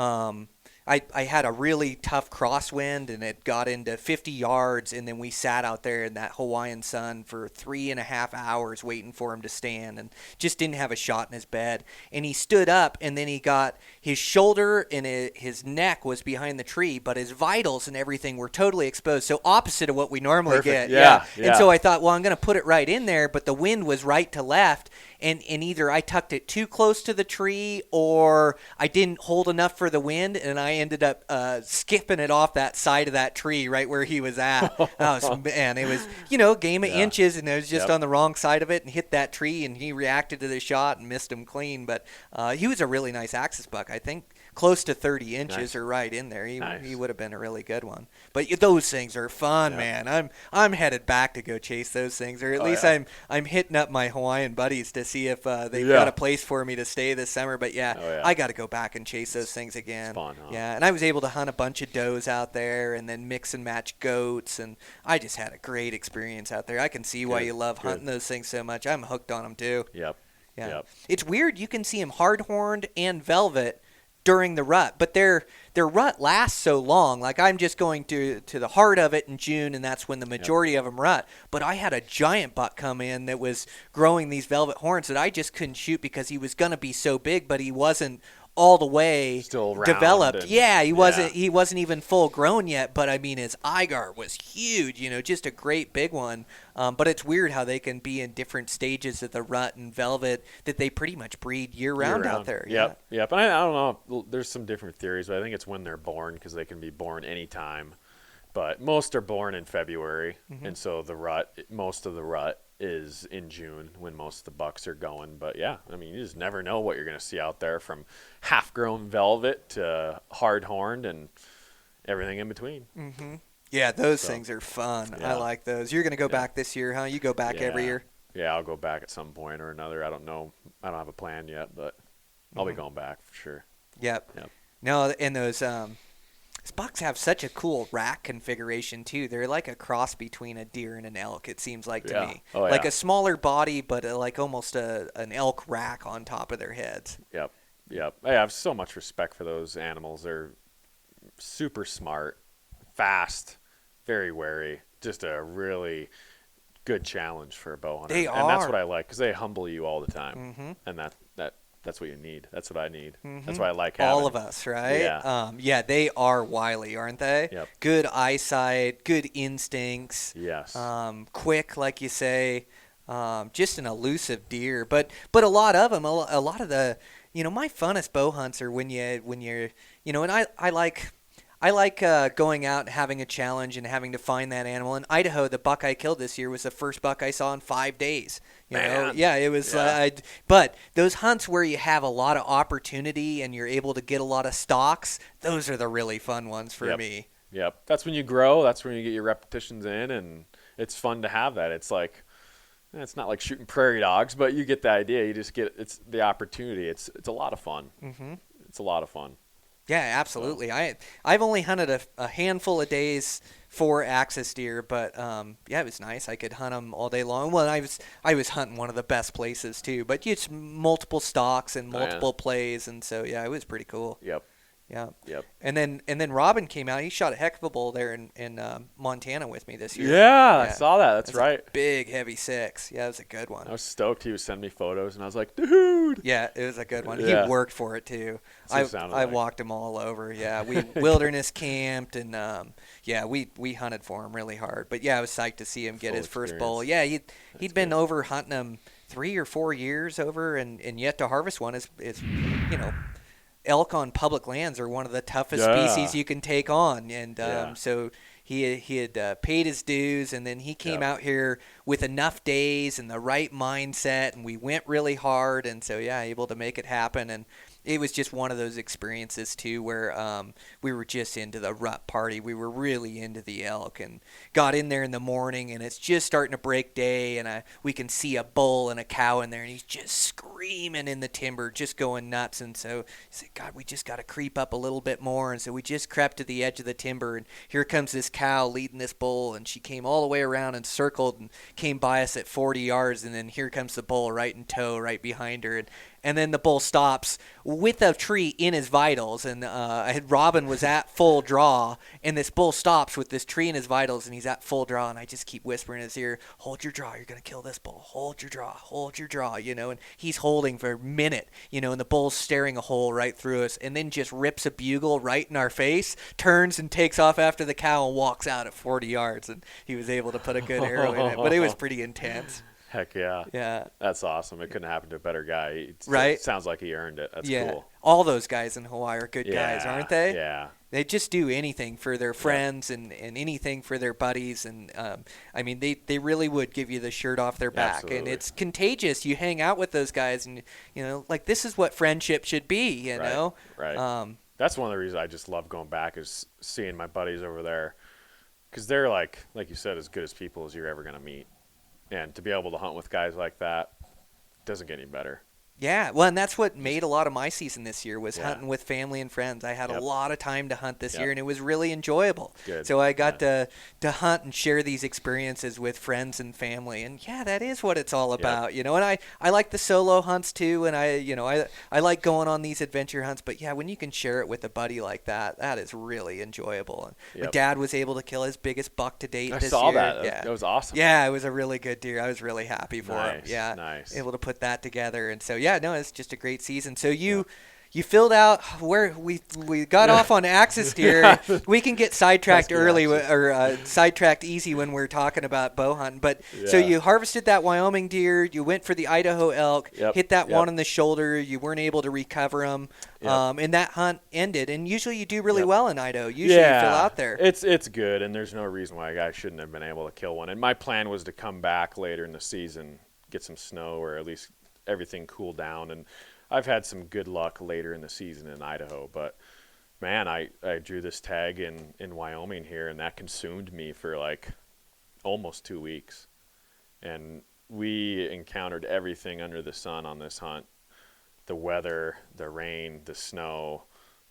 I had a really tough crosswind, and it got into 50 yards, and then we sat out there in that Hawaiian sun for 3.5 hours waiting for him to stand, and just didn't have a shot in his bed. And he stood up, and then he got his shoulder and his neck was behind the tree, but his vitals and everything were totally exposed, so opposite of what we normally get. Yeah. And so I thought, well, I'm going to put it right in there, but the wind was right to left, and either I tucked it too close to the tree or I didn't hold enough for the wind, and I ended up skipping it off that side of that tree right where he was at. It was, game of inches, and it was just on the wrong side of it and hit that tree, and he reacted to the shot and missed him clean. But he was a really nice axis buck. I think close to 30 inches or right in there. He would have been a really good one. But those things are fun, man. I'm headed back to go chase those things, or at least I'm hitting up my Hawaiian buddies to see if they've got a place for me to stay this summer. But I got to go back and chase those things again. It's fun, huh? Yeah, and I was able to hunt a bunch of does out there and then mix and match goats, and I just had a great experience out there. I can see why you love hunting those things so much. I'm hooked on them too. Yep. Yeah. Yep. It's weird. You can see them hard-horned and velvet during the rut, but their rut lasts so long. Like I'm just going to the heart of it in June, and that's when the majority of them rut. But I had a giant buck come in that was growing these velvet horns that I just couldn't shoot because he was going to be so big, but he wasn't all the way still developed. He wasn't even full grown yet, but I mean his Igar was huge, just a great big one. But it's weird how they can be in different stages of the rut and velvet that they pretty much breed year round out there. Yep. And I don't know, there's some different theories, but I think it's when they're born, because they can be born anytime. But most are born in February, and so most of the rut is in June when most of the bucks are going. But you just never know what you're going to see out there, from half-grown velvet to hard-horned and everything in between. Mm-hmm. Yeah, those things are fun. I like those. You're going to go back this year, huh? You go back every year? Yeah, I'll go back at some point or another. I don't know. I don't have a plan yet, but I'll be going back for sure. Yep. No, and those bucks have such a cool rack configuration too. They're like a cross between a deer and an elk, it seems like to me. Like a smaller body, but like almost an elk rack on top of their heads. Yep. I have so much respect for those animals. They're super smart, fast, very wary. Just a really good challenge for a bow hunter. They are. And that's what I like, because they humble you all the time. And that's what you need. That's what I need. That's why I like having all of us, right? Yeah. They are wily, aren't they? Yep. Good eyesight, good instincts. Yes. Quick, like you say. Just an elusive deer, but a lot of them. A lot of the, my funnest bow hunts are when you're, and I like going out and having a challenge and having to find that animal. In Idaho, the buck I killed this year was the first buck I saw in 5 days. You know? Yeah, it was. Yeah. But those hunts where you have a lot of opportunity and you're able to get a lot of stalks, those are the really fun ones for me. Yep. That's when you grow. That's when you get your repetitions in, and it's fun to have that. It's like, it's not like shooting prairie dogs, but you get the idea. You just get, it's the opportunity. It's a lot of fun. Mm-hmm. It's a lot of fun. Yeah, absolutely. So. I've only hunted a handful of days for axis deer, but yeah, it was nice. I could hunt them all day long. Well, I was hunting one of the best places too, but it's multiple stalks and multiple plays, and so yeah, it was pretty cool. Yep. Yeah. Yep. And then Robin came out. He shot a heck of a bull there in Montana with me this year. Yeah, I saw that. That's right. Big, heavy 6. Yeah, it was a good one. I was stoked. He was sending me photos, and I was like, dude. Yeah, it was a good one. Yeah. He worked for it too. I walked him all over. Yeah, we wilderness camped, and yeah, we hunted for him really hard. But yeah, I was psyched to see him get his first bull. Yeah, he'd been over hunting him 3 or 4 years over, and yet to harvest one is you know. Elk on public lands are one of the toughest species you can take on, and so he had paid his dues, and then he came out here with enough days and the right mindset, and we went really hard, and so able to make it happen. And it was just one of those experiences too where we were just into the rut party. We were really into the elk and got in there in the morning, and it's just starting to break day, and we can see a bull and a cow in there, and he's just screaming in the timber, just going nuts. And so he said, God, we just got to creep up a little bit more. And so we just crept to the edge of the timber, and here comes this cow leading this bull, and she came all the way around and circled and came by us at 40 yards, and then here comes the bull right in tow right behind her. And then the bull stops with a tree in his vitals, and Robin was at full draw, and this bull stops with this tree in his vitals, and he's at full draw, and I just keep whispering in his ear, hold your draw, you're going to kill this bull, hold your draw, you know, and he's holding for a minute, you know, and the bull's staring a hole right through us, and then just rips a bugle right in our face, turns and takes off after the cow and walks out at 40 yards, and he was able to put a good arrow in it, but it was pretty intense. Heck yeah. Yeah. That's awesome. It couldn't happen to a better guy. Right? It sounds like he earned it. That's cool. All those guys in Hawaii are good guys, aren't they? Yeah. They just do anything for their friends and anything for their buddies. And, I mean, they really would give you the shirt off their back. Absolutely. And it's contagious. You hang out with those guys and, you know, like this is what friendship should be, you know? Right. That's one of the reasons I just love going back is seeing my buddies over there. Because they're like you said, as good as people as you're ever going to meet. And to be able to hunt with guys like that doesn't get any better. Yeah, well, and that's what made a lot of my season this year was hunting with family and friends. I had a lot of time to hunt this year, and it was really enjoyable. Good. So I got to hunt and share these experiences with friends and family, and that is what it's all about, you know. And I like the solo hunts too, and I like going on these adventure hunts. But when you can share it with a buddy like that, that is really enjoyable. And my dad was able to kill his biggest buck to date this year. I saw that. Yeah, that was awesome. Yeah, it was a really good deer. I was really happy for him. Yeah, nice. Able to put that together, and so no, it's just a great season. So you filled out where we got off on axis deer. We can get sidetracked early or sidetracked easy when we're talking about bow hunting. But so you harvested that Wyoming deer. You went for the Idaho elk. Hit that one in the shoulder. You weren't able to recover them. And that hunt ended. And usually you do really well in Idaho. Usually you fill out there. It's good, and there's no reason why a guy shouldn't have been able to kill one. And my plan was to come back later in the season, get some snow, or at least everything cooled down. And I've had some good luck later in the season in Idaho, but man, I drew this tag in Wyoming here, and that consumed me for like almost 2 weeks. And we encountered everything under the sun on this hunt: the weather, the rain, the snow,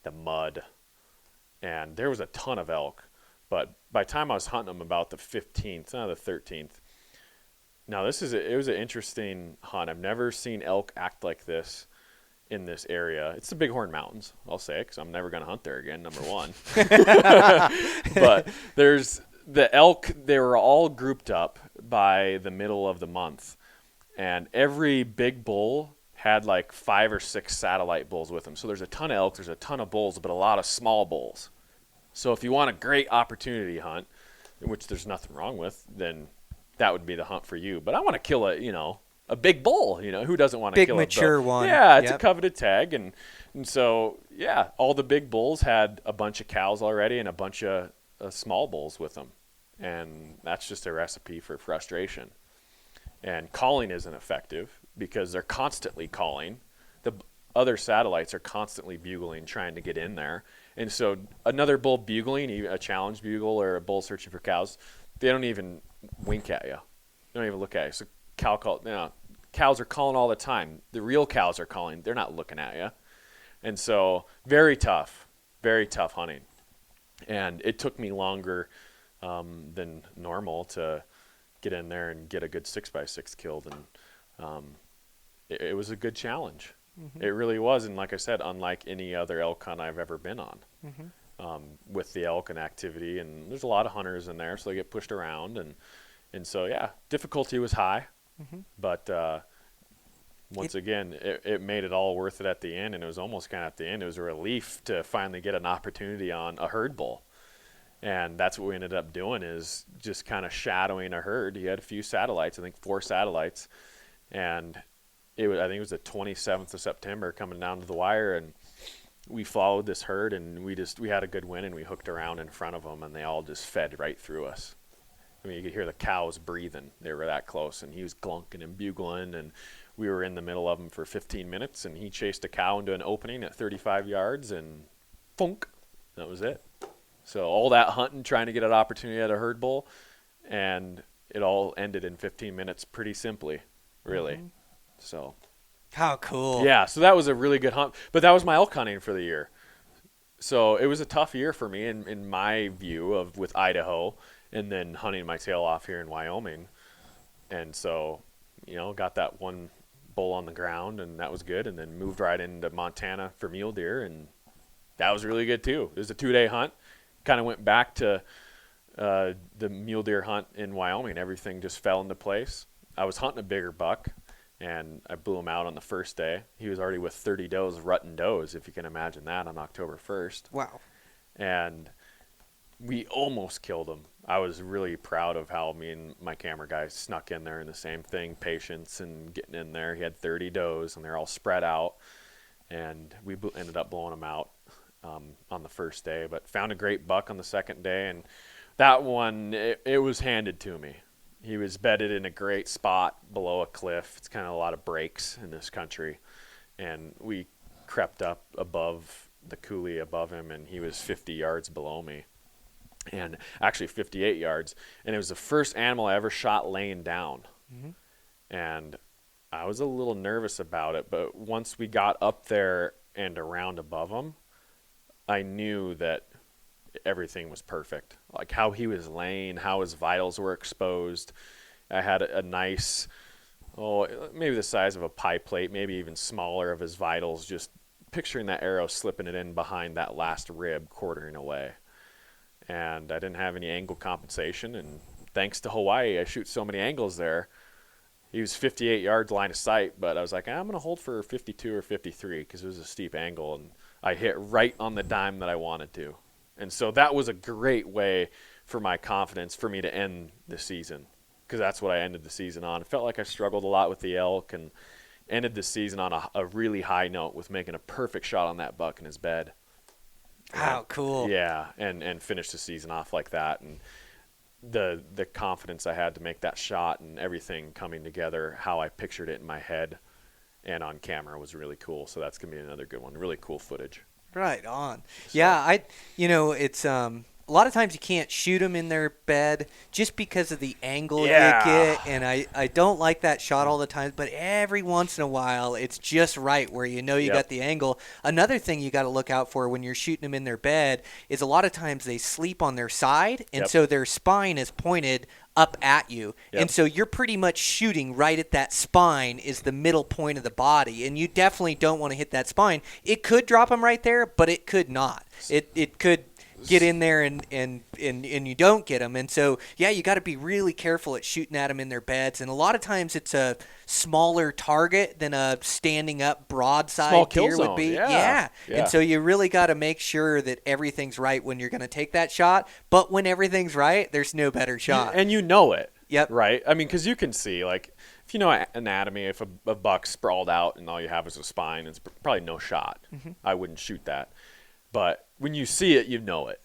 the mud, and there was a ton of elk. But by the time I was hunting them about the 15th, the 13th, now it was an interesting hunt. I've never seen elk act like this in this area. It's the Bighorn Mountains, I'll say, because I'm never going to hunt there again, number one. But there's the elk, they were all grouped up by the middle of the month. And every big bull had like 5 or 6 satellite bulls with them. So there's a ton of elk, there's a ton of bulls, but a lot of small bulls. So if you want a great opportunity hunt, which there's nothing wrong with, then that would be the hunt for you. But I want to kill a big bull. You know, who doesn't want to Big kill mature a bull? one. Yeah, it's Yep. a coveted tag, and so yeah, all the big bulls had a bunch of cows already and a bunch of small bulls with them, and that's just a recipe for frustration. And calling isn't effective because they're constantly calling. The other satellites are constantly bugling, trying to get in there. And so another bull bugling, a challenge bugle or a bull searching for cows, they don't even wink at you. They don't even look at you. So cows are calling all the time. The real cows are calling. They're not looking at you. And so very tough hunting. And it took me longer than normal to get in there and get a good 6x6 killed. And it was a good challenge. Mm-hmm. It really was. And like I said, unlike any other elk hunt I've ever been on, with the elk and activity. And there's a lot of hunters in there, so they get pushed around. And so, yeah, difficulty was high. Mm-hmm. But once again, it made it all worth it at the end. And it was almost kind of at the end, it was a relief to finally get an opportunity on a herd bull. And that's what we ended up doing, is just kind of shadowing a herd. He had a few satellites, I think 4 satellites. And I think it was the 27th of September coming down to the wire. And we followed this herd, and we had a good win, and we hooked around in front of them, and they all just fed right through us. I mean, you could hear the cows breathing. They were that close, and he was glunking and bugling, and we were in the middle of him for 15 minutes, and he chased a cow into an opening at 35 yards, and funk, that was it. So all that hunting, trying to get an opportunity at a herd bull, and it all ended in 15 minutes pretty simply, really. Mm-hmm. So how cool. Yeah, so that was a really good hunt. But that was my elk hunting for the year. So it was a tough year for me in my view with Idaho, and then hunting my tail off here in Wyoming. And so, got that one bull on the ground, and that was good, and then moved right into Montana for mule deer, and that was really good too. It was a 2-day hunt. Kind of went back to the mule deer hunt in Wyoming. Everything just fell into place. I was hunting a bigger buck, and I blew him out on the first day. He was already with 30 does, rutting does, if you can imagine that, on October 1st. Wow. And we almost killed him. I was really proud of how me and my camera guy snuck in there, and the same thing, patience and getting in there. He had 30 does, and they're all spread out, and we ended up blowing him out on the first day, but found a great buck on the second day. And that one, it was handed to me. He was bedded in a great spot below a cliff. It's kind of a lot of breaks in this country, and we crept up above the coulee above him, and he was 50 yards below me, and actually 58 yards. And it was the first animal I ever shot laying down. Mm-hmm. And I was a little nervous about it, but once we got up there and around above him, I knew that everything was perfect. Like how he was laying, how his vitals were exposed. I had a nice, maybe the size of a pie plate, maybe even smaller, of his vitals, just picturing that arrow slipping it in behind that last rib, quartering away. And I didn't have any angle compensation, and thanks to Hawaii, I shoot so many angles there. He was 58 yards line of sight, but I was like, I'm going to hold for 52 or 53 because it was a steep angle, and I hit right on the dime that I wanted to. And so that was a great way for my confidence for me to end the season, because that's what I ended the season on. It felt like I struggled a lot with the elk, and ended the season on a really high note with making a perfect shot on that buck in his bed. Wow, cool. Yeah, and finished the season off like that. And the confidence I had to make that shot and everything coming together, how I pictured it in my head and on camera, was really cool. So that's going to be another good one. Really cool footage. Right on. So. Yeah, it's a lot of times you can't shoot them in their bed just because of the angle you get, and I don't like that shot all the time, but every once in a while it's just right where you got the angle. Another thing you got to look out for when you're shooting them in their bed is a lot of times they sleep on their side, and so their spine is pointed up at you. Yep. And so you're pretty much shooting right at that spine is the middle point of the body, and you definitely don't want to hit that spine. It could drop them right there, but it could not. It could get in there and you don't get them. And so, you got to be really careful at shooting at them in their beds. And a lot of times it's a smaller target than a standing up broadside deer would be. Yeah. And so you really got to make sure that everything's right when you're going to take that shot. But when everything's right, there's no better shot. And you know it. Yep. Right? I mean, because you can see, like, if you know anatomy, if a buck sprawled out and all you have is a spine, it's probably no shot. I wouldn't shoot that. But when you see it, you know it.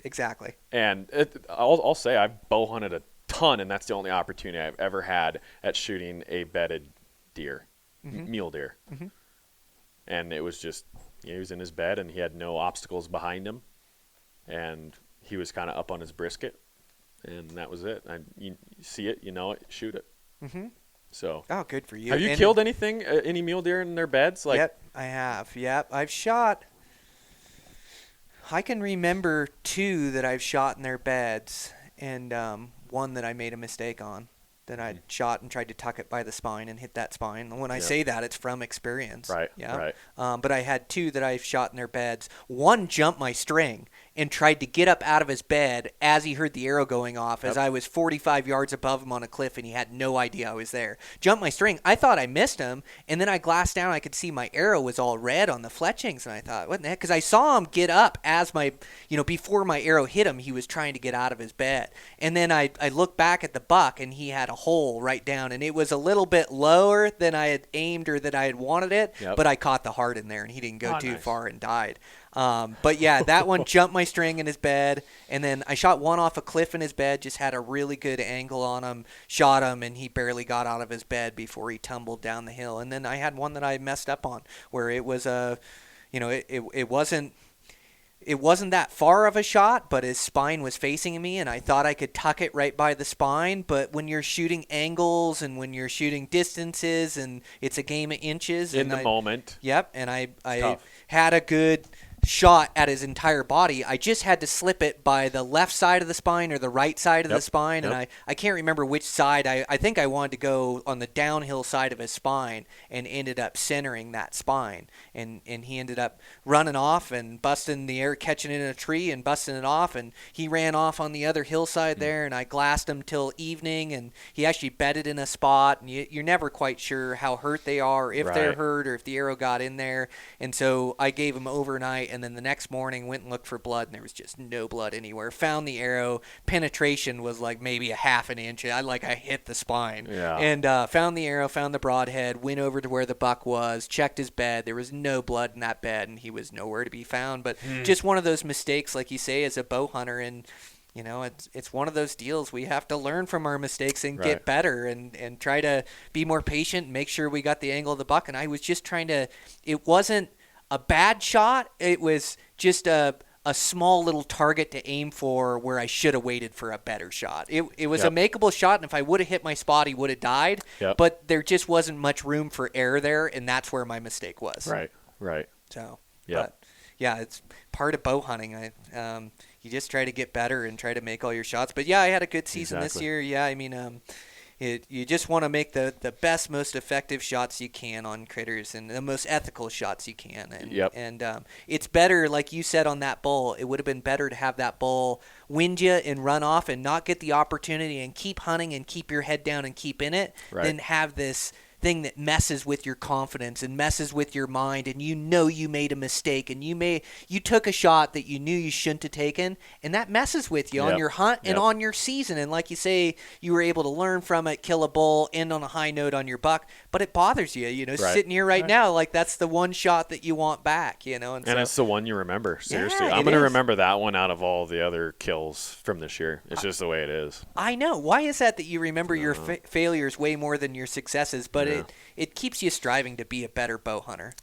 Exactly. And I'll say I've bow hunted a ton, and that's the only opportunity I've ever had at shooting a bedded deer, mule deer. And it was just, he was in his bed, and he had no obstacles behind him, and he was kind of up on his brisket, and that was it. You see it, you know it, shoot it. So. Oh, good for you. Have you killed anything, any mule deer in their beds? Yep, I have. Yep, I've shot. I can remember 2 that I've shot in their beds, and one that I made a mistake on. That I shot and tried to tuck it by the spine and hit that spine. And when I say that, it's from experience. Right. But I had 2 that I've shot in their beds. One jumped my string and tried to get up out of his bed as he heard the arrow going off, as I was 45 yards above him on a cliff, and he had no idea I was there. Jumped my string. I thought I missed him, and then I glassed down. I could see my arrow was all red on the fletchings, and I thought, what in the heck? Because I saw him get up as before my arrow hit him, he was trying to get out of his bed. And then I looked back at the buck, and he had a hole right down, and it was a little bit lower than I had aimed or that I had wanted it, but I caught the heart in there, and he didn't go too far and died. But yeah, that one jumped my string in his bed, and then I shot one off a cliff in his bed, just had a really good angle on him, shot him, and he barely got out of his bed before he tumbled down the hill. And then I had one that I messed up on, where it was it wasn't that far of a shot, but his spine was facing me, and I thought I could tuck it right by the spine. But when you're shooting angles and when you're shooting distances, and it's a game of inches. In the moment. Yep, and I had a good shot at his entire body. I just had to slip it by the left side of the spine or the right side of the spine, and I can't remember which side. I think I wanted to go on the downhill side of his spine and ended up centering that spine. And he ended up running off and busting the air, catching it in a tree and busting it off, and he ran off on the other hillside there, and I glassed him till evening, and he actually bedded in a spot, and you're never quite sure how hurt they are, if they're hurt or if the arrow got in there. And so I gave him overnight, and then the next morning went and looked for blood, and there was just no blood anywhere. Found the arrow. Penetration was like maybe a half an inch. I hit the spine. Yeah. And found the arrow, found the broadhead, went over to where the buck was, checked his bed. There was no blood in that bed, and he was nowhere to be found. But just one of those mistakes, like you say, as a bow hunter, and it's one of those deals. We have to learn from our mistakes and get better and try to be more patient and make sure we got the angle of the buck. And I was just trying to – it wasn't a bad shot. It was just a small little target to aim for where I should have waited for a better shot. It was a makeable shot, and if I would have hit my spot, he would have died. But there just wasn't much room for error there, and that's where my mistake was. Right. So, but yeah, it's part of bow hunting. You just try to get better and try to make all your shots. But yeah, I had a good season this year. Yeah, I mean, you just want to make the best, most effective shots you can on critters and the most ethical shots you can. And it's better, like you said on that bull, it would have been better to have that bull wind you and run off and not get the opportunity and keep hunting and keep your head down and keep in it than have this thing that messes with your confidence and messes with your mind, and you made a mistake, and you took a shot that you knew you shouldn't have taken, and that messes with you on your hunt and on your season. And like you say, you were able to learn from it, kill a bull, end on a high note on your buck, but it bothers you, sitting here right now, like that's the one shot that you want back, and so, it's the one you remember. Seriously, I'm going to remember that one out of all the other kills from this year. It's just the way it is. I know. Why is that you remember your failures way more than your successes? But it keeps you striving to be a better bow hunter.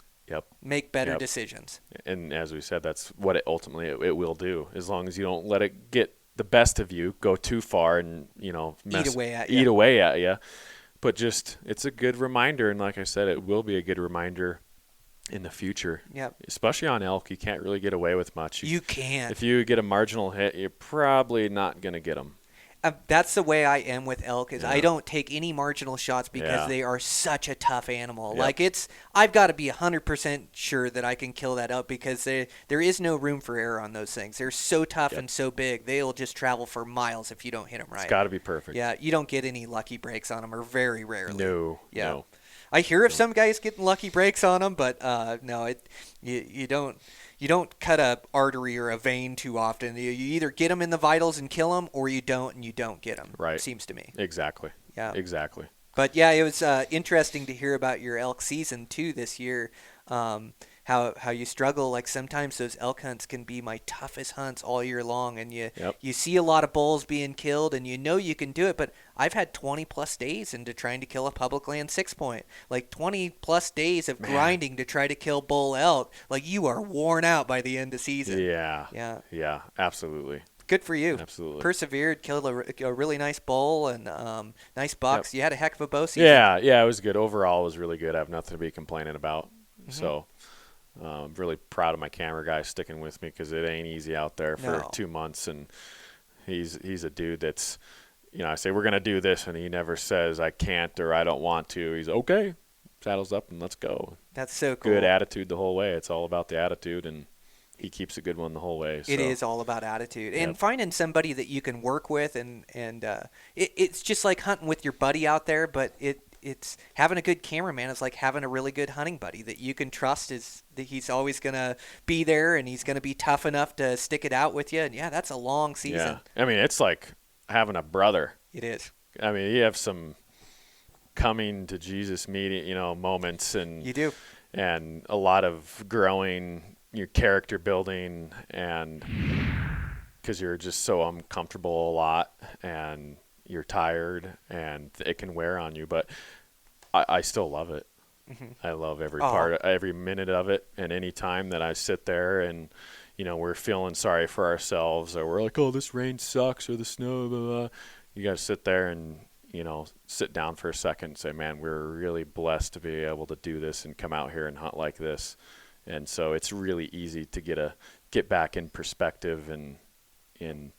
Make better decisions. And as we said, that's what it ultimately it will do. As long as you don't let it get the best of you, go too far, and eat away at you. But just it's a good reminder, and like I said, it will be a good reminder in the future. Especially on elk, you can't really get away with much. You can't. If you get a marginal hit, you're probably not going to get them. That's the way I am with elk. I don't take any marginal shots because they are such a tough animal. Like I've got to be 100% sure that I can kill that elk because there is no room for error on those things. They're so tough and so big, they'll just travel for miles if you don't hit them right. It's got to be perfect. Yeah, you don't get any lucky breaks on them, or very rarely. No. I hear of some guys getting lucky breaks on them, but no, you don't. You don't cut a artery or a vein too often. You either get them in the vitals and kill them, or you don't, and you don't get them. Right. Seems to me. Exactly. Yeah. Exactly. But yeah, it was interesting to hear about your elk season too this year. How you struggle. Like sometimes those elk hunts can be my toughest hunts all year long, and you see a lot of bulls being killed, and you know you can do it. But I've had 20 plus days into trying to kill a public land 6-point. Like 20 plus days of grinding to try to kill bull elk. Like you are worn out by the end of season. Yeah, absolutely. Good for you. Absolutely. Persevered, killed a really nice bull and nice bucks. You had a heck of a bow season. Yeah, it was good. Overall, it was really good. I have nothing to be complaining about. So I'm really proud of my camera guy sticking with me, because it ain't easy out there for 2 months. And he's a dude that's, I say, we're going to do this, and he never says I can't or I don't want to. He's okay. Saddles up and let's go. That's so cool. Good attitude the whole way. It's all about the attitude, and he keeps a good one the whole way. So. It is all about attitude and finding somebody that you can work with, and it's just like hunting with your buddy out there, but it's having a good cameraman is like having a really good hunting buddy that you can trust that he's always going to be there, and he's going to be tough enough to stick it out with you. And that's a long season. Yeah. I mean, it's like having a brother. It is. I mean, you have some coming to Jesus meeting, moments, and you do, and a lot of growing, your character building, and because you're just so uncomfortable a lot and you're tired and it can wear on you, but I still love it. I love every part, every minute of it. And any time that I sit there and we're feeling sorry for ourselves, or we're like, oh, this rain sucks, or the snow, blah, blah, you got to sit there and sit down for a second and say, man, we're really blessed to be able to do this and come out here and hunt like this. And so it's really easy to get back in perspective and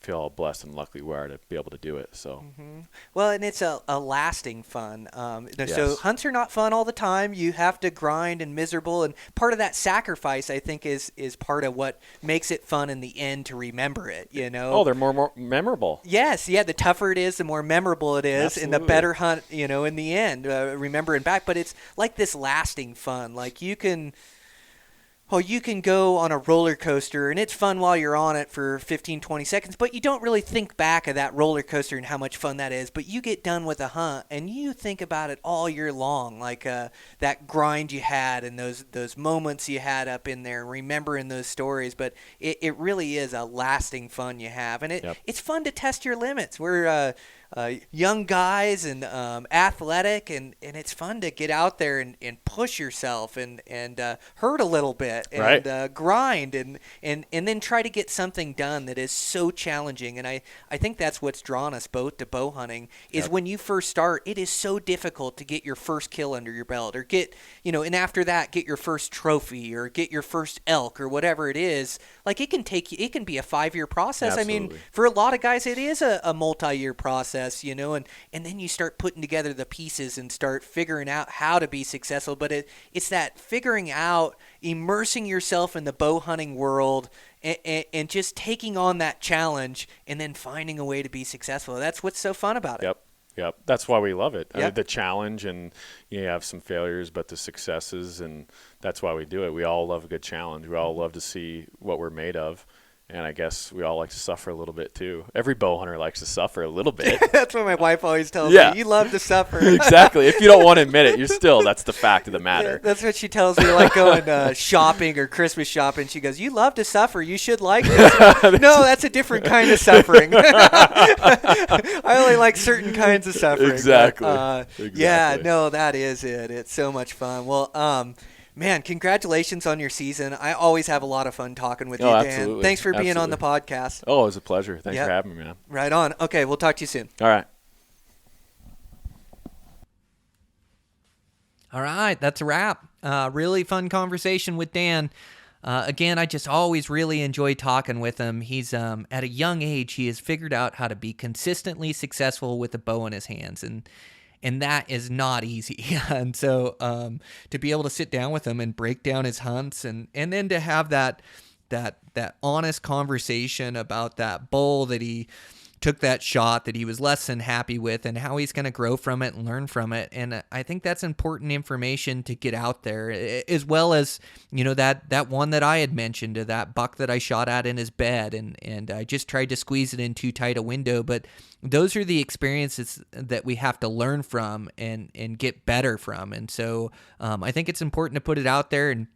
feel how blessed and lucky we are to be able to do it. So, well, and it's a lasting fun. Yes. So hunts are not fun all the time. You have to grind and miserable, and part of that sacrifice, I think, is part of what makes it fun in the end to remember it. Oh, they're more memorable. Yes, yeah. The tougher it is, the more memorable it is, Absolutely. and the better hunt. In the end, remembering back. But it's like this lasting fun. Like you can go on a roller coaster, and it's fun while you're on it for 15, 20 seconds, but you don't really think back of that roller coaster and how much fun that is. But you get done with a hunt, and you think about it all year long, like that grind you had and those moments you had up in there, remembering those stories. But it really is a lasting fun you have, and it's fun to test your limits. We're young guys and athletic, and it's fun to get out there and push yourself and hurt a little bit and grind and then try to get something done that is so challenging. And I think that's what's drawn us both to bow hunting is when you first start, it is so difficult to get your first kill under your belt, or get and after that get your first trophy or get your first elk or whatever it is. Like it can be a 5-year process. Absolutely. I mean, for a lot of guys it is a multi-year process. And then you start putting together the pieces and start figuring out how to be successful. But it's that figuring out, immersing yourself in the bow hunting world and just taking on that challenge and then finding a way to be successful. That's what's so fun about it. Yep. That's why we love it. Yep. I mean, the challenge, and you have some failures, but the successes, and that's why we do it. We all love a good challenge. We all love to see what we're made of. And I guess we all like to suffer a little bit too. Every bow hunter likes to suffer a little bit. That's what my wife always tells me. You love to suffer. Exactly. If you don't want to admit it, that's the fact of the matter. Yeah, that's what she tells me, like going shopping or Christmas shopping. She goes, you love to suffer. You should like this. No, that's a different kind of suffering. I only like certain kinds of suffering. Exactly. Yeah, no, that is it. It's so much fun. Well, man, congratulations on your season. I always have a lot of fun talking with you, Dan. Absolutely. Thanks for being on the podcast. Oh, it was a pleasure. Thanks for having me, man. Right on. Okay, we'll talk to you soon. All right. All right, that's a wrap. Really fun conversation with Dan. Again, I just always really enjoy talking with him. He's at a young age, he has figured out how to be consistently successful with a bow in his hands, and that is not easy. And so to be able to sit down with him and break down his hunts and then to have that honest conversation about that bull that he took that shot that he was less than happy with, and how he's going to grow from it and learn from it. And I think that's important information to get out there, as well as, that one that I had mentioned, that buck that I shot at in his bed, and I just tried to squeeze it in too tight a window. But those are the experiences that we have to learn from and get better from. And so I think it's important to put it out there. And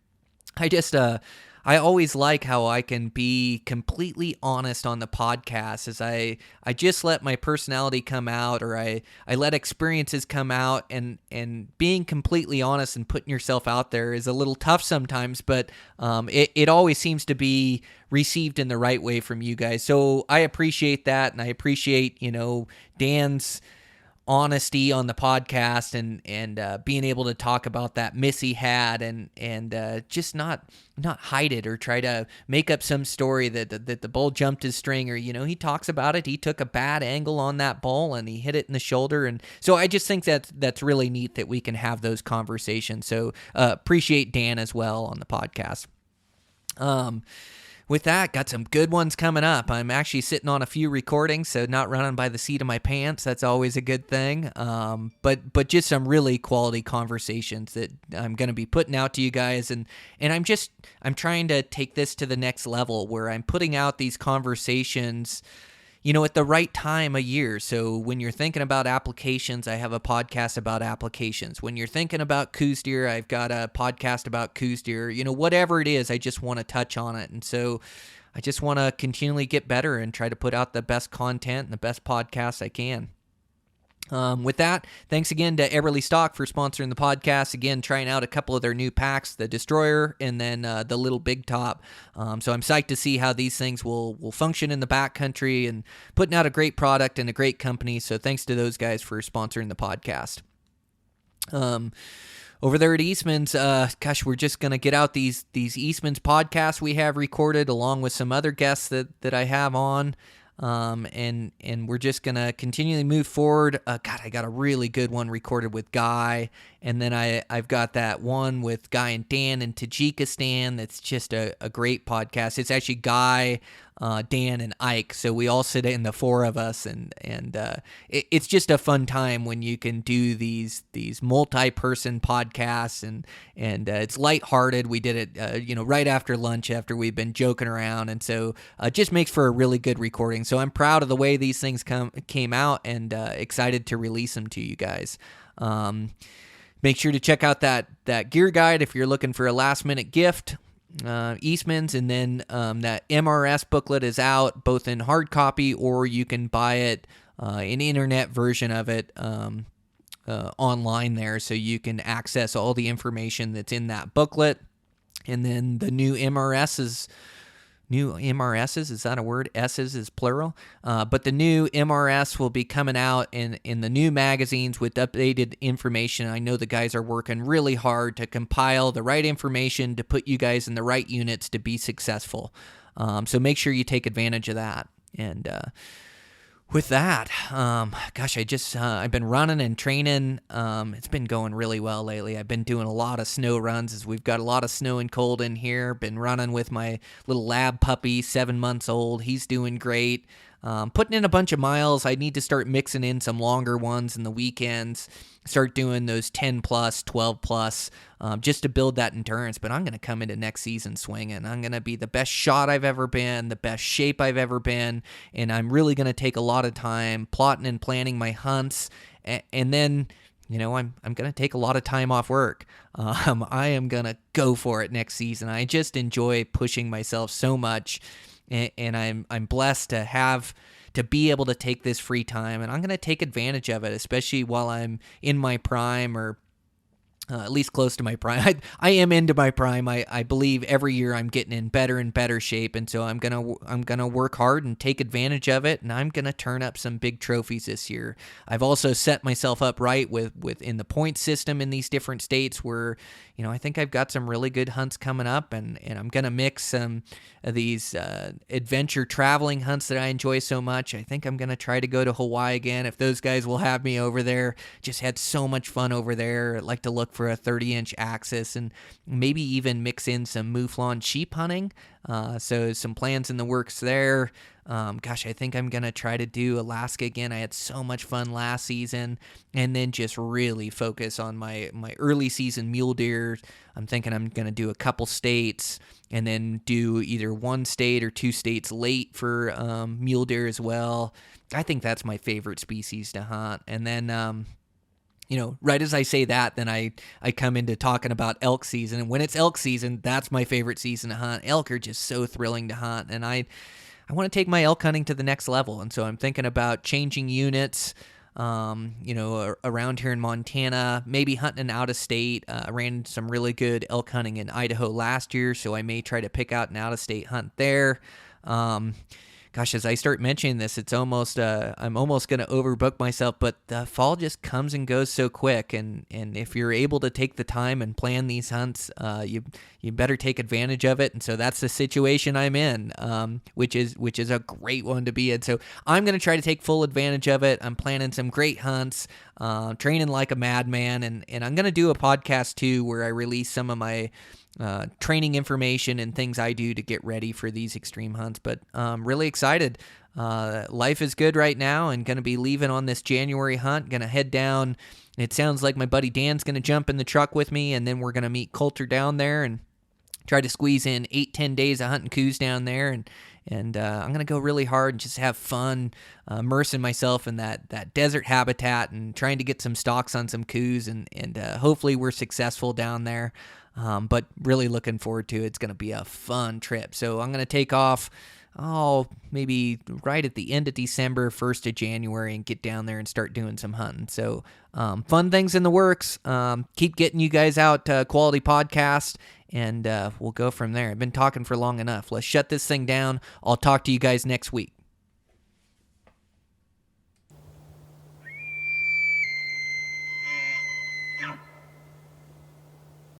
I always like how I can be completely honest on the podcast, as I just let my personality come out, or I let experiences come out, and being completely honest and putting yourself out there is a little tough sometimes, but it always seems to be received in the right way from you guys. So I appreciate that, and I appreciate, Dan's honesty on the podcast, and being able to talk about that miss he had, and just not hide it or try to make up some story that the bull jumped his string, or he talks about it. He took a bad angle on that bull and he hit it in the shoulder, and so I just think that's really neat that we can have those conversations. So appreciate Dan as well on the podcast. With that, got some good ones coming up. I'm actually sitting on a few recordings, so not running by the seat of my pants. That's always a good thing. But just some really quality conversations that I'm going to be putting out to you guys, and I'm trying to take this to the next level, where I'm putting out these conversations, at the right time of year. So when you're thinking about applications, I have a podcast about applications. When you're thinking about Coues Deer, I've got a podcast about Coues Deer. Whatever it is, I just want to touch on it. And so I just want to continually get better and try to put out the best content and the best podcasts I can. With that, thanks again to Eberly Stock for sponsoring the podcast. Again, trying out a couple of their new packs, the Destroyer and then the Little Big Top. So I'm psyched to see how these things will function in the backcountry, and putting out a great product and a great company. So thanks to those guys for sponsoring the podcast. Over there at Eastmans, we're just going to get out these Eastmans podcasts we have recorded, along with some other guests that I have on. And we're just going to continually move forward. I got a really good one recorded with Guy. And then I've got that one with Guy and Dan in Tajikistan. That's just a great podcast. It's actually Guy, Dan, and Ike. So we all sit in, the four of us, and it's just a fun time when you can do these multi-person podcasts, and it's lighthearted. We did it, right after lunch, after we've been joking around, and so it just makes for a really good recording. So I'm proud of the way these things came out, and excited to release them to you guys. Make sure to check out that gear guide if you're looking for a last-minute gift. Eastmans, and then that MRS booklet is out both in hard copy, or you can buy it an internet version of it online there, so you can access all the information that's in that booklet. And then the new MRSs, is that a word? S's is plural. But the new MRS will be coming out in the new magazines with updated information. I know the guys are working really hard to compile the right information to put you guys in the right units to be successful. So make sure you take advantage of that. And with that, I've been running and training. It's been going really well lately. I've been doing a lot of snow runs, as we've got a lot of snow and cold in here. Been running with my little lab puppy, 7 months old. He's doing great. Putting in a bunch of miles. I need to start mixing in some longer ones in the weekends. Start doing those 10 plus, 12 plus, just to build that endurance. But I'm going to come into next season swinging. I'm going to be the best shot I've ever been, the best shape I've ever been, and I'm really going to take a lot of time plotting and planning my hunts. And then, I'm going to take a lot of time off work. I am going to go for it next season. I just enjoy pushing myself so much, and I'm blessed to be able to take this free time, and I'm going to take advantage of it, especially while I'm in my prime, or at least close to my prime. I am into my prime. I believe every year I'm getting in better and better shape, and so I'm gonna work hard and take advantage of it, and I'm gonna turn up some big trophies this year. I've also set myself up right within the point system in these different states, where I think I've got some really good hunts coming up, and I'm gonna mix some of these adventure traveling hunts that I enjoy so much. I think I'm gonna try to go to Hawaii again, if those guys will have me over there. Just had so much fun over there. I'd like to look look for a 30-inch axis and maybe even mix in some mouflon sheep hunting. So some plans in the works there. I think I'm going to try to do Alaska again. I had so much fun last season, and then just really focus on my early season mule deer. I'm thinking I'm going to do a couple states and then do either one state or 2 states late for mule deer as well. I think that's my favorite species to hunt. And then, right as I say that, then I come into talking about elk season. And when it's elk season, that's my favorite season to hunt. Elk are just so thrilling to hunt. And I want to take my elk hunting to the next level. And so I'm thinking about changing units, around here in Montana, maybe hunting out of state. I ran some really good elk hunting in Idaho last year, so I may try to pick out an out of state hunt there. As I start mentioning this, it's almost I'm almost going to overbook myself, but the fall just comes and goes so quick, and if you're able to take the time and plan these hunts, you better take advantage of it. And so that's the situation I'm in, which is a great one to be in. So I'm going to try to take full advantage of it. I'm planning some great hunts, training like a madman, and I'm going to do a podcast too where I release some of my training information and things I do to get ready for these extreme hunts. But really excited. Life is good right now, and going to be leaving on this January hunt. Going to head down. It sounds like my buddy Dan's going to jump in the truck with me, and then we're going to meet Colter down there and try to squeeze in 8-10 days of hunting coues down there. And I'm going to go really hard and just have fun, immersing myself in that desert habitat and trying to get some stalks on some coues, and hopefully we're successful down there. But really looking forward to it. It's going to be a fun trip. So I'm going to take off, maybe right at the end of December, 1st of January, and get down there and start doing some hunting. So fun things in the works. Keep getting you guys out quality podcast, and we'll go from there. I've been talking for long enough. Let's shut this thing down. I'll talk to you guys next week.